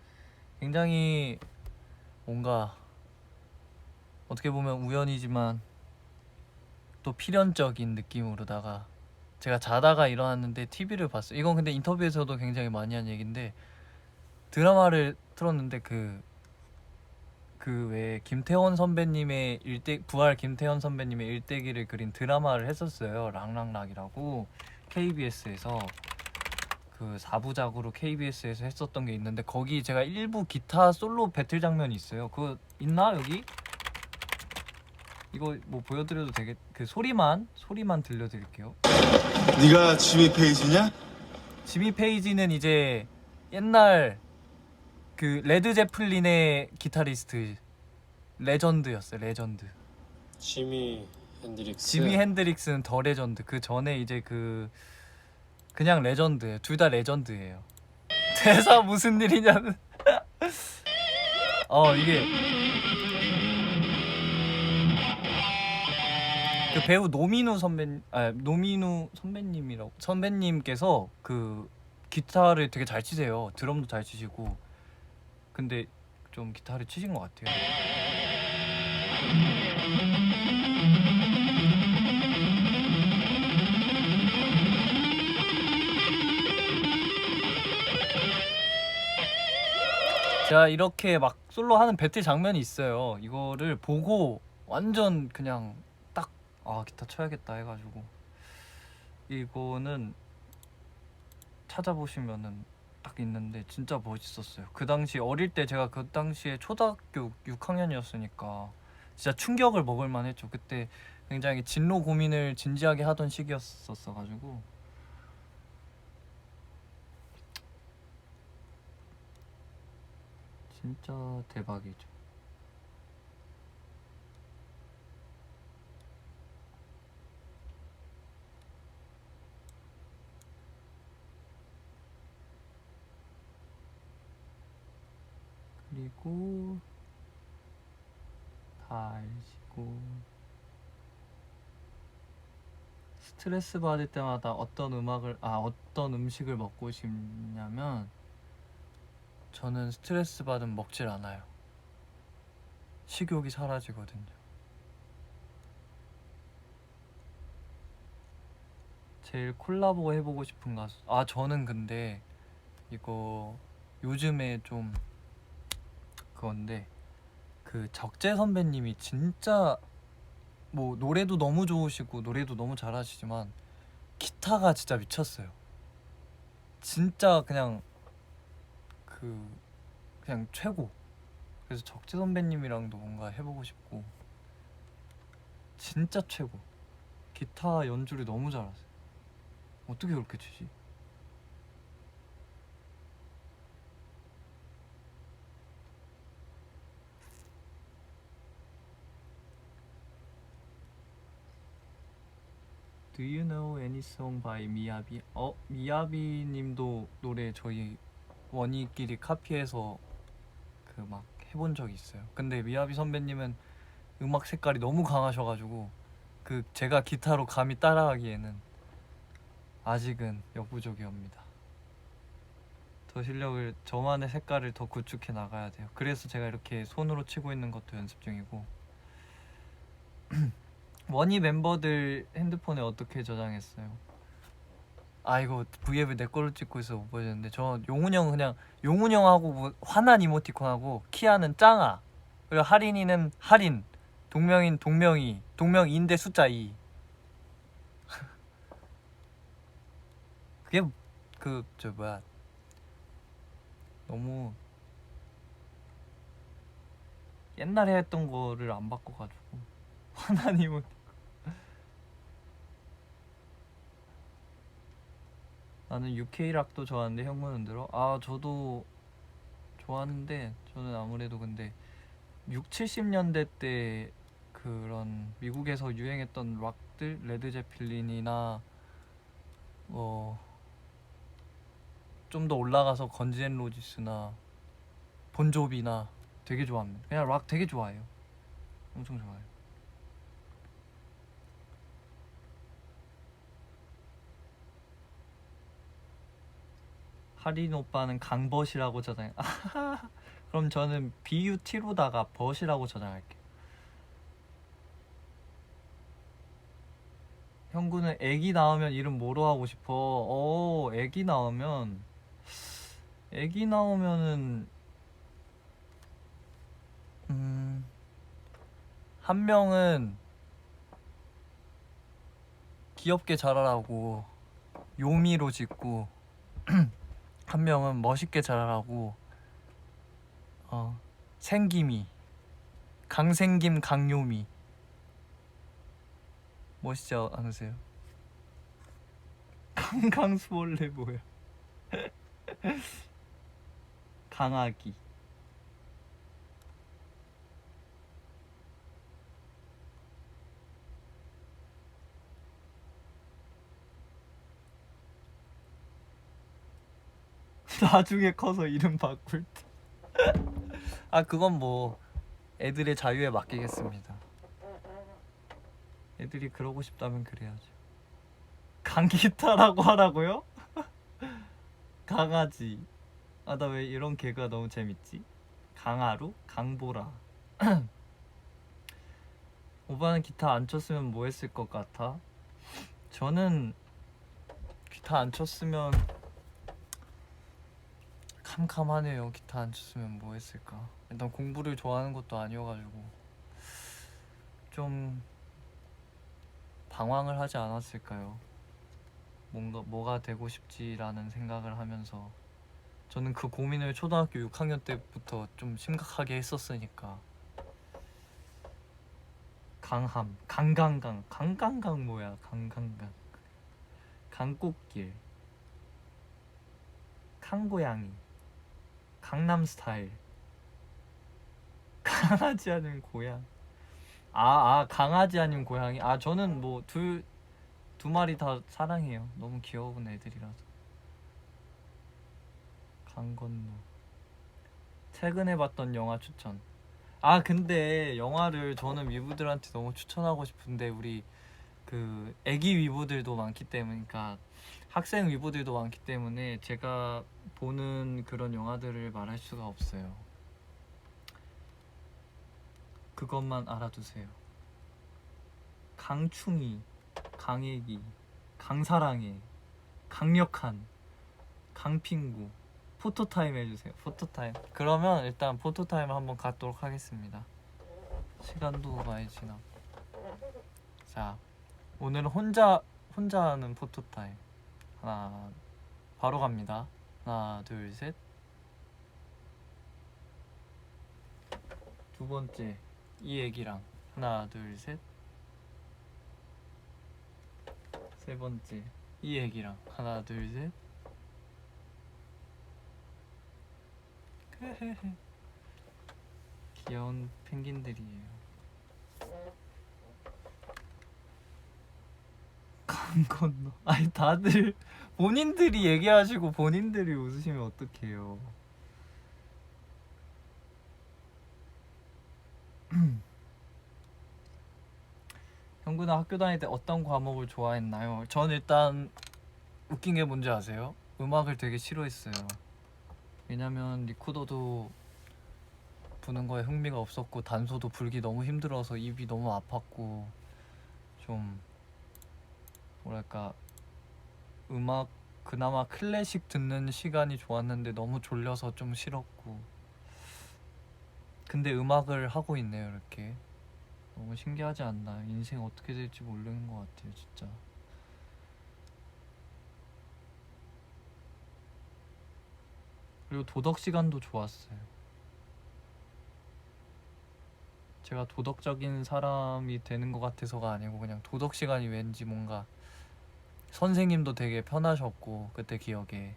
굉장히 뭔가 어떻게 보면 우연이지만 또 필연적인 느낌으로다가, 제가 자다가 일어났는데 TV를 봤어요. 이건 근데 인터뷰에서도 굉장히 많이 한 얘기인데, 드라마를 틀었는데 왜 김태원 선배님의 부활 김태원 선배님의 일대기를 그린 드라마를 했었어요. 랑랑락이라고 KBS에서 그 4부작으로 KBS에서 했었던 게 있는데, 거기 제가 일부 기타 솔로 배틀 장면이 있어요. 그거 있나 여기? 이거 뭐 보여드려도 되겠? 그 소리만 들려드릴게요. 네가 지미 페이지냐? 지미 페이지는 이제 옛날 그 레드 제플린의 기타리스트, 레전드였어요. 레전드. 지미 핸드릭스는 더 레전드. 그 전에 이제 그냥 레전드예요. 둘 다 레전드예요. 대사 무슨 일이냐는. 이게 그 배우 노민우 선배님께서 그 기타를 되게 잘 치세요. 드럼도 잘 치시고. 근데 좀 기타를 치신 것 같아요. 제가 이렇게 막 솔로 하는 배틀 장면이 있어요. 이거를 보고 완전 그냥 딱 기타 쳐야겠다 해가지고, 이거는 찾아보시면은 딱 있는데 진짜 멋있었어요. 그 당시 어릴 때, 제가 그 당시에 초등학교 6학년이었으니까 진짜 충격을 먹을 만했죠. 그때 굉장히 진로 고민을 진지하게 하던 시기였었어가지고. 진짜 대박이죠. 그리고 다 알시고, 스트레스 받을 때마다 어떤 음식을 먹고 싶냐면, 저는 스트레스 받으면 먹질 않아요. 식욕이 사라지거든요. 제일 콜라보 해보고 싶은 가수. 아 저는 근데 이거 요즘에 좀 그건데 그 적재 선배님이 진짜 뭐 노래도 너무 좋으시고 노래도 너무 잘하시지만 기타가 진짜 미쳤어요. 진짜 그냥 그냥 최고. 그래서 적재 선배님이랑도 뭔가 해보고 싶고 진짜 최고. 기타 연주를 너무 잘하세요. 어떻게 그렇게 치지? Do you know any song by 미야비? 미야비 님도 노래 저희 원희끼리 카피해서 그 막 해본 적이 있어요. 근데 미야비 선배님은 음악 색깔이 너무 강하셔가지고 그 제가 기타로 감히 따라하기에는 아직은 역부족이옵니다. 더 실력을 저만의 색깔을 더 구축해 나가야 돼요. 그래서 제가 이렇게 손으로 치고 있는 것도 연습 중이고 원희 멤버들 핸드폰에 어떻게 저장했어요? 아 이거 V앱에 내 걸로 찍고 있어 못 보여줬는데 저 용훈이 형은 그냥 용훈이 형하고 뭐 화난 이모티콘하고 키아는 짱아 그리고 하린이는 하린 동명인 동명이 동명인데 숫자 2 그게 저 뭐야 너무 옛날에 했던 거를 안 바꿔가지고 화난 이모티 나는 UK 락도 좋아하는데 형은 들어? 아 저도 좋아하는데 저는 아무래도 근데 6, 70년대 때 그런 미국에서 유행했던 락들 레드 제필린이나 뭐 좀 더 올라가서 건지 앤 로지스나 본조비나 되게 좋아합니다. 그냥 락 되게 좋아해요. 엄청 좋아해요. 하린 오빠는 강벗이라고 저장해. 그럼 저는 BUT로다가 벗이라고 저장할게요. 형구는 애기 나오면 이름 뭐로 하고 싶어? 애기 나오면은 한 명은 귀엽게 자라라고 요미로 짓고 한 명은 멋있게 자라라고 생김이 강생김 강요미 멋있지 않으세요? 강강수벌레 뭐야? 강아기 나중에 커서 이름 바꿀 때. 아 그건 뭐 애들의 자유에 맡기겠습니다. 애들이 그러고 싶다면 그래야죠. 강기타라고 하라고요? 강아지. 아 나 왜 이런 개가 너무 재밌지? 강하루? 강보라. 오빠는 기타 안 쳤으면 뭐 했을 것 같아? 저는 기타 안 쳤으면 캄캄하네요. 기타 안 쳤으면 뭐 했을까? 일단 공부를 좋아하는 것도 아니어가지고 좀 방황을 하지 않았을까요? 뭐가 되고 싶지라는 생각을 하면서 저는 그 고민을 초등학교 6학년 때부터 좀 심각하게 했었으니까. 강함, 강강강 뭐야? 강강강 강꽃길 강고양이 강남스타일 강아지 아니면 고양 강아지 아니면 고양이 저는 뭐 두 마리 다 사랑해요. 너무 귀여운 애들이라서. 강건노 최근에 봤던 영화 추천. 근데 영화를 저는 위부들한테 너무 추천하고 싶은데 우리 그 애기 위부들도 많기 때문에 그러니까 학생 위부들도 많기 때문에 제가 보는 그런 영화들을 말할 수가 없어요. 그것만 알아두세요. 강충이, 강애기, 강사랑해, 강력한, 강핑구. 포토타임 해주세요. 포토타임. 그러면 일단 포토타임 한번 갖도록 하겠습니다. 시간도 많이 지나고. 자, 오늘은 혼자 하는 포토타임. 하나, 바로 갑니다. 하나, 둘, 셋. 두 번째, 이 애기랑. 하나, 둘, 셋. 세 번째, 이 애기랑. 하나, 둘, 셋. 귀여운 펭귄들이에요. 강 건너. 아니 다들 본인들이 얘기하시고 본인들이 웃으시면 어떡해요. 형구는 학교 다닐 때 어떤 과목을 좋아했나요? 전 일단 웃긴 게 뭔지 아세요? 음악을 되게 싫어했어요. 왜냐면 리코더도 부는 거에 흥미가 없었고 단소도 불기 너무 힘들어서 입이 너무 아팠고 좀 뭐랄까 음악 그나마 클래식 듣는 시간이 좋았는데 너무 졸려서 좀 싫었고 근데 음악을 하고 있네요. 이렇게 너무 신기하지 않나요? 인생 어떻게 될지 모르는 것 같아요 진짜. 그리고 도덕 시간도 좋았어요. 제가 도덕적인 사람이 되는 것 같아서가 아니고 그냥 도덕 시간이 왠지 뭔가 선생님도 되게 편하셨고 그때 기억에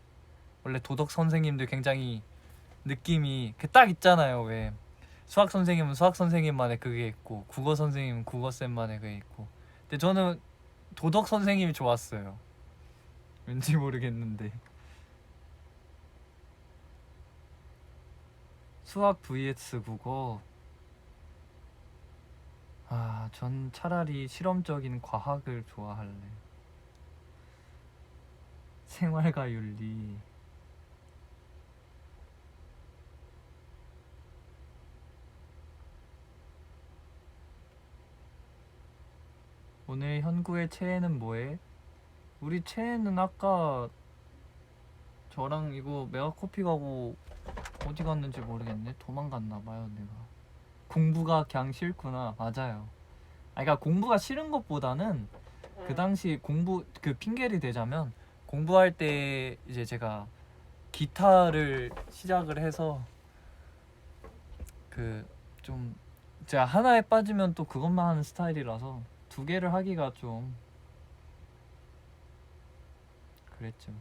원래 도덕 선생님들 굉장히 느낌이 그 딱 있잖아요. 왜 수학 선생님은 수학 선생님만의 그게 있고 국어 선생님은 국어 쌤만의 그게 있고 근데 저는 도덕 선생님이 좋았어요. 왠지 모르겠는데 수학 vs 국어 전 차라리 실험적인 과학을 좋아할래. 생활과 윤리. 오늘 현구의 채혜는 뭐해? 우리 채혜는 아까 저랑 이거 메가커피 가고 어디 갔는지 모르겠네. 도망갔나봐요 내가. 공부가 그냥 싫구나. 맞아요. 그러니까 공부가 싫은 것보다는 그 당시 공부 그 핑계를 대자면 공부할 때 이제 제가 기타를 시작을 해서 그 좀 제가 하나에 빠지면 또 그것만 하는 스타일이라서 두 개를 하기가 좀 그랬죠.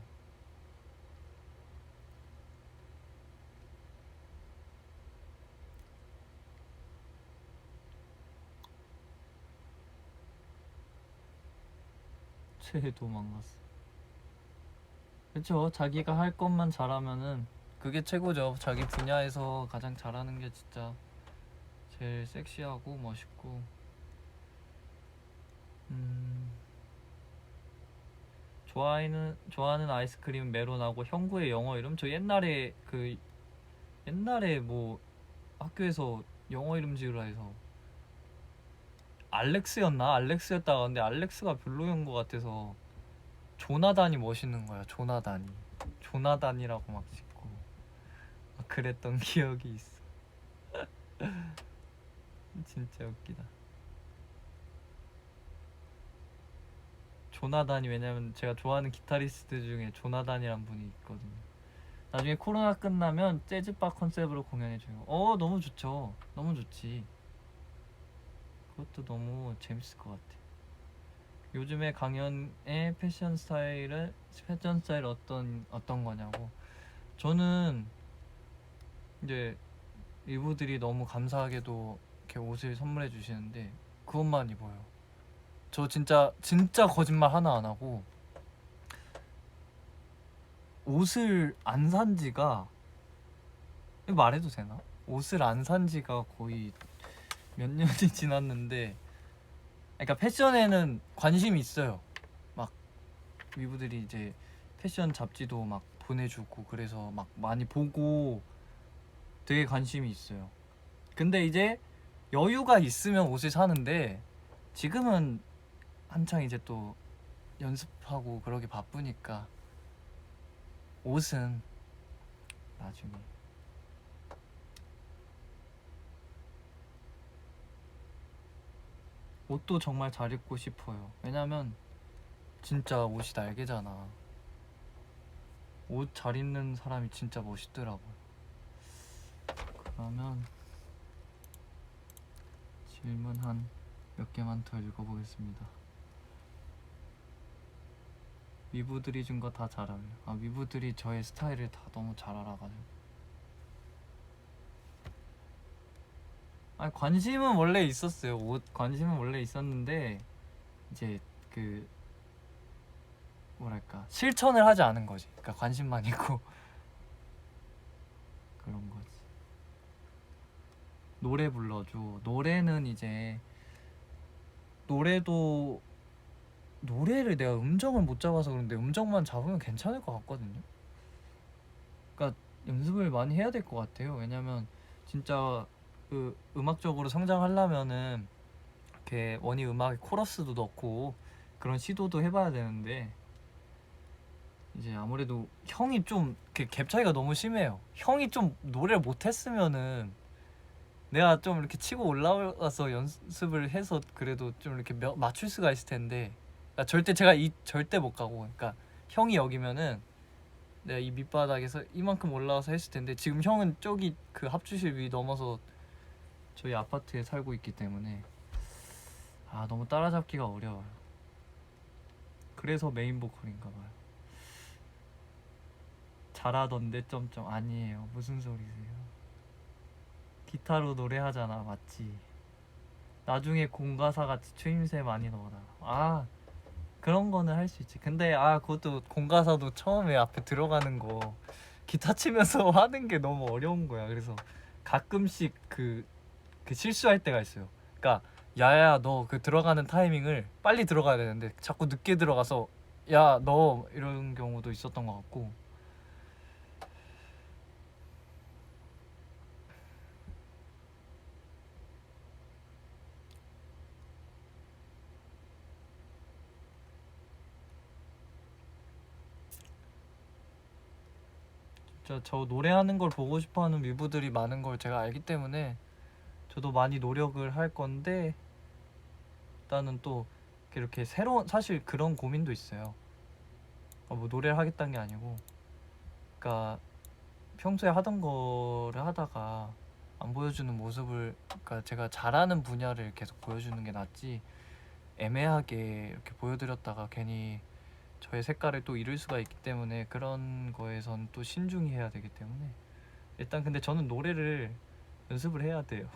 최애 도망갔어. 그쵸. 자기가 할 것만 잘하면은 그게 최고죠. 자기 분야에서 가장 잘하는 게 진짜 제일 섹시하고 멋있고. 좋아하는 아이스크림 메론하고 형구의 영어 이름. 저 옛날에 뭐 학교에서 영어 이름 지으라 해서 알렉스였다가 근데 알렉스가 별로인 것 같아서 조나단이 멋있는 거야. 조나단이라고 막 짓고 막 그랬던 기억이 있어. 진짜 웃기다. 조나단이 왜냐면 제가 좋아하는 기타리스트 중에 조나단이란 분이 있거든요. 나중에 코로나 끝나면 재즈바 컨셉으로 공연해줘요. 너무 좋죠. 너무 좋지. 그것도 너무 재밌을 것 같아. 요즘에 강연의 패션 스타일 어떤 거냐고. 저는 이제 이분들이 너무 감사하게도 이렇게 옷을 선물해 주시는데 그것만 입어요. 저 진짜 거짓말 하나 안 하고 옷을 안 산 지가 이거 말해도 되나? 옷을 안 산 지가 거의 몇 년이 지났는데 그러니까 패션에는 관심이 있어요. 막 위부들이 이제 패션 잡지도 막 보내주고 그래서 막 많이 보고 되게 관심이 있어요. 근데 이제 여유가 있으면 옷을 사는데 지금은 한창 이제 또 연습하고 그러기 바쁘니까 옷은 나중에. 옷도 정말 잘 입고 싶어요. 왜냐면 진짜 옷이 날개잖아. 옷 잘 입는 사람이 진짜 멋있더라고요. 그러면 질문 한 몇 개만 더 읽어보겠습니다. 위부들이 준 거 다 잘 알아요. 아, 위부들이 저의 스타일을 다 너무 잘 알아가지고. 아니, 관심은 원래 있었어요. 옷 관심은 원래 있었는데 이제 그 뭐랄까 실천을 하지 않은 거지. 그러니까 관심만 있고 그런 거지. 노래 불러줘. 노래는 이제 노래를 내가 음정을 못 잡아서 그런데 음정만 잡으면 괜찮을 것 같거든요. 그러니까 연습을 많이 해야 될 것 같아요. 왜냐면 진짜 그 음악적으로 성장하려면은 이렇게 원희 음악에 코러스도 넣고 그런 시도도 해봐야 되는데 이제 아무래도 형이 좀 그 갭 차이가 너무 심해요. 형이 좀 노래를 못했으면은 내가 좀 이렇게 치고 올라와서 연습을 해서 그래도 좀 이렇게 맞출 수가 있을 텐데 그러니까 절대 못 가고 그러니까 형이 여기면은 내가 이 밑바닥에서 이만큼 올라와서 했을 텐데 지금 형은 저기 그 합주실 위 넘어서 저희 아파트에 살고 있기 때문에 아 너무 따라잡기가 어려워요. 그래서 메인 보컬인가 봐요. 잘하던데 점점 아니에요. 무슨 소리세요? 기타로 노래하잖아. 맞지? 나중에 공가사 같이 추임새 많이 넣어라. 아 그런 거는 할 수 있지. 근데 그것도 공가사도 처음에 앞에 들어가는 거 기타 치면서 하는 게 너무 어려운 거야. 그래서 가끔씩 그 실수할 때가 있어요. 그러니까 야야 너 그 들어가는 타이밍을 빨리 들어가야 되는데 자꾸 늦게 들어가서 야 너 이런 경우도 있었던 것 같고. 진짜 저 노래하는 걸 보고 싶어하는 뮤브들이 많은 걸 제가 알기 때문에 저도 많이 노력을 할 건데 일단은 또 이렇게 새로운 사실 그런 고민도 있어요. 뭐 노래를 하겠다는 게 아니고 그러니까 평소에 하던 거를 하다가 안 보여주는 모습을 그러니까 제가 잘하는 분야를 계속 보여주는 게 낫지 애매하게 이렇게 보여드렸다가 괜히 저의 색깔을 또 잃을 수가 있기 때문에 그런 거에선 또 신중히 해야 되기 때문에 일단 근데 저는 노래를 연습을 해야 돼요.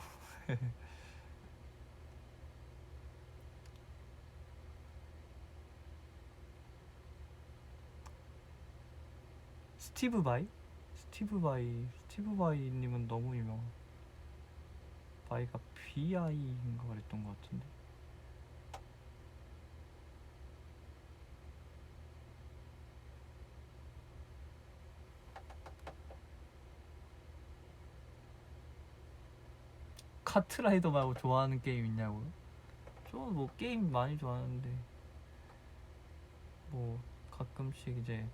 스티브 바이님은 너무 유명. 바이가 BI인가 그랬던 것 같은데. 카트라이더 말고 좋아하는 게임 있냐고요? 저 뭐 게임 많이 좋아하는데 뭐 가끔씩 이제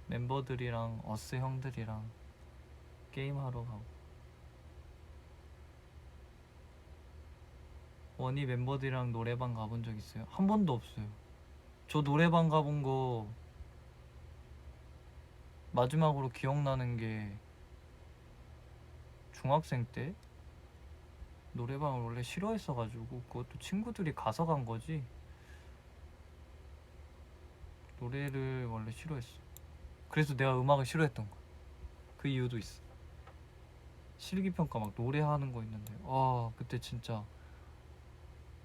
멤버들이랑 어스 형들이랑 게임하러 가고. 원희 멤버들이랑 노래방 가본 적 있어요? 한 번도 없어요. 저 노래방 가본 거 마지막으로 기억나는 게 중학생 때 노래방을 원래 싫어했어가지고 그것도 친구들이 가서 간 거지 노래를 원래 싫어했어. 그래서 내가 음악을 싫어했던 거야. 그 이유도 있어. 실기평가 막 노래하는 거 있는데 그때 진짜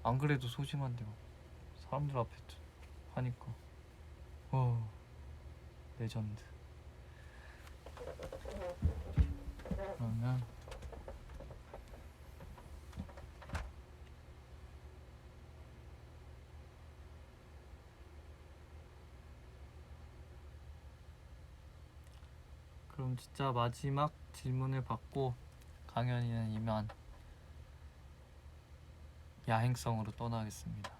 안 그래도 소심한데 막 사람들 앞에 하니까 레전드. 그러면 그럼 진짜 마지막 질문을 받고 강연이는 이만 야행성으로 떠나겠습니다.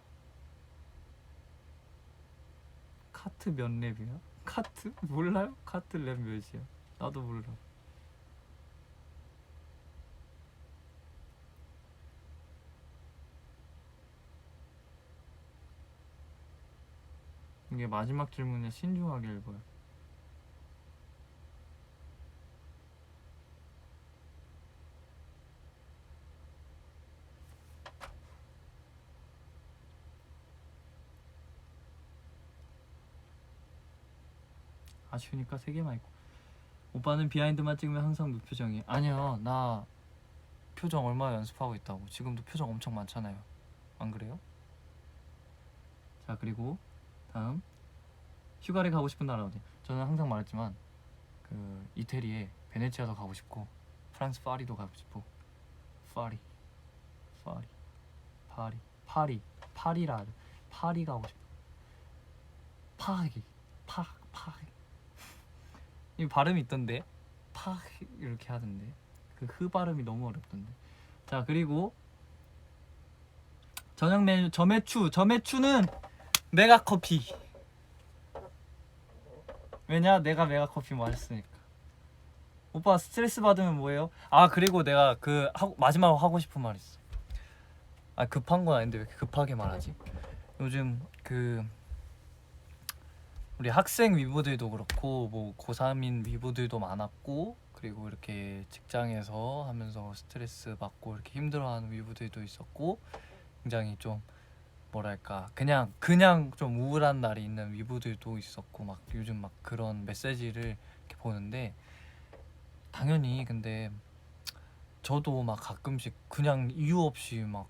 카트 몇 랩이야? 카트? 몰라요? 카트 랩 몇이야? 나도 몰라. 이게 마지막 질문에 신중하게 읽어요. 아쉬우니까 3개만 있고. 오빠는 비하인드만 찍으면 항상 무표정이. 아니요, 나 표정 얼마나 연습하고 있다고. 지금도 표정 엄청 많잖아요. 안 그래요? 자, 그리고 다음 휴가를 가고 싶은 나라 어디? 저는 항상 말했지만 그 이태리에 베네치아도 가고 싶고 프랑스 파리도 가고 싶고. 파리 파리라 파리 가고 싶어. 파리 이 발음이 있던데 파 이렇게 하던데 그 흐 발음이 너무 어렵던데. 자, 그리고 저녁 메뉴 저매추는 메가커피. 왜냐? 내가 메가커피 마셨으니까. 오빠 스트레스 받으면 뭐해요? 아, 그리고 내가 마지막으로 하고 싶은 말 있어. 아, 급한 건 아닌데 왜 이렇게 급하게 말하지? 요즘 우리 학생 위부들도 그렇고 뭐 고3인 위부들도 많았고, 그리고 이렇게 직장에서 하면서 스트레스 받고 이렇게 힘들어하는 위부들도 있었고, 굉장히 좀 뭐랄까 그냥 좀 우울한 날이 있는 위부들도 있었고, 막 요즘 막 그런 메시지를 이렇게 보는데, 당연히 근데 저도 막 가끔씩 그냥 이유 없이 막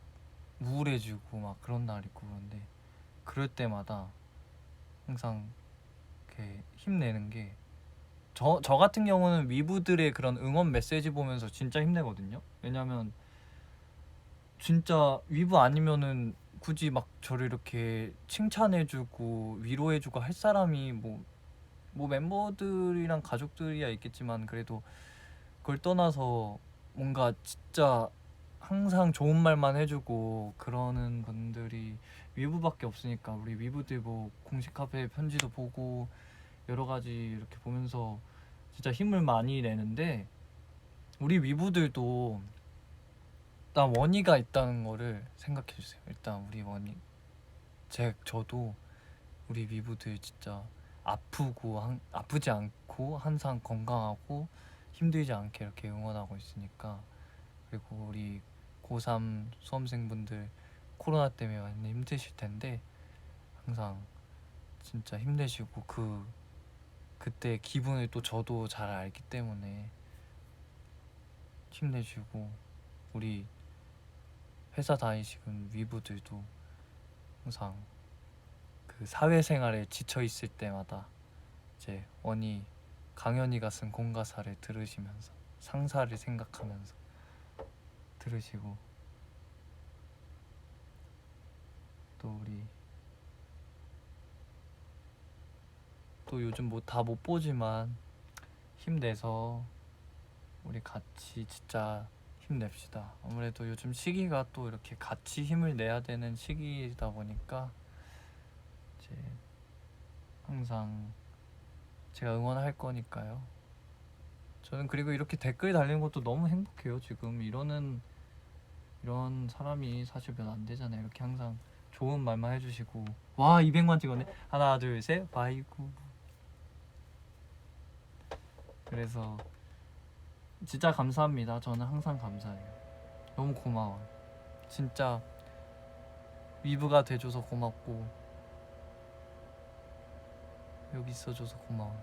우울해지고 막 그런 날 있고, 그런데 그럴 때마다 항상 이렇게 힘내는 게, 저 같은 경우는 위부들의 그런 응원 메시지 보면서 진짜 힘내거든요. 왜냐면 진짜 위부 아니면은 굳이 막 저를 이렇게 칭찬해주고 위로해주고 할 사람이 뭐 멤버들이랑 가족들이야 있겠지만, 그래도 그걸 떠나서 뭔가 진짜 항상 좋은 말만 해주고 그러는 분들이 위부밖에 없으니까, 우리 위부들 뭐 공식 카페 편지도 보고 여러 가지 이렇게 보면서 진짜 힘을 많이 내는데, 우리 위부들도 일단 원희가 있다는 거를 생각해 주세요. 일단 우리 원희, 저도 우리 위부들 진짜 아프지 않고 항상 건강하고 힘들지 않게 이렇게 응원하고 있으니까. 그리고 우리 고3 수험생분들 코로나 때문에 많이 힘드실 텐데 항상 진짜 힘내시고, 그때 기분을 또 저도 잘 알기 때문에 힘내시고, 우리 회사 다니시는 위부들도 항상 그 사회생활에 지쳐 있을 때마다 이제 강현이가 쓴 공가사를 들으시면서 상사를 생각하면서 들으시고, 또 우리 또 요즘 뭐 다 못 보지만 힘내서 우리 같이 진짜 힘냅시다. 아무래도 요즘 시기가 또 이렇게 같이 힘을 내야 되는 시기다 보니까 이제 항상 제가 응원할 거니까요. 저는 그리고 이렇게 댓글 달리는 것도 너무 행복해요. 지금 이런 사람이 사실 몇 안 되잖아요. 이렇게 항상 좋은 말만 해주시고. 와, 200만 찍었네. 하나 둘 셋 바이구. 그래서 진짜 감사합니다. 저는 항상 감사해요. 너무 고마워요. 진짜 위브가 돼줘서 고맙고 여기 있어줘서 고마워요.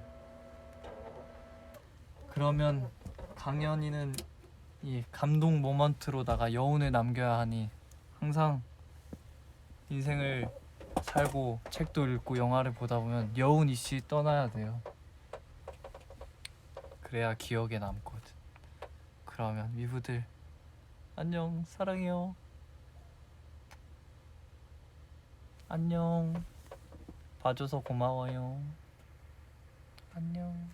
그러면 강연이는 이 감동 모먼트로다가 여운을 남겨야 하니, 항상 인생을 살고 책도 읽고 영화를 보다 보면 여운 이씨 떠나야 돼요. 그래야 기억에 남거든. 그러면 위부들 안녕, 사랑해요. 안녕, 봐줘서 고마워요. 안녕.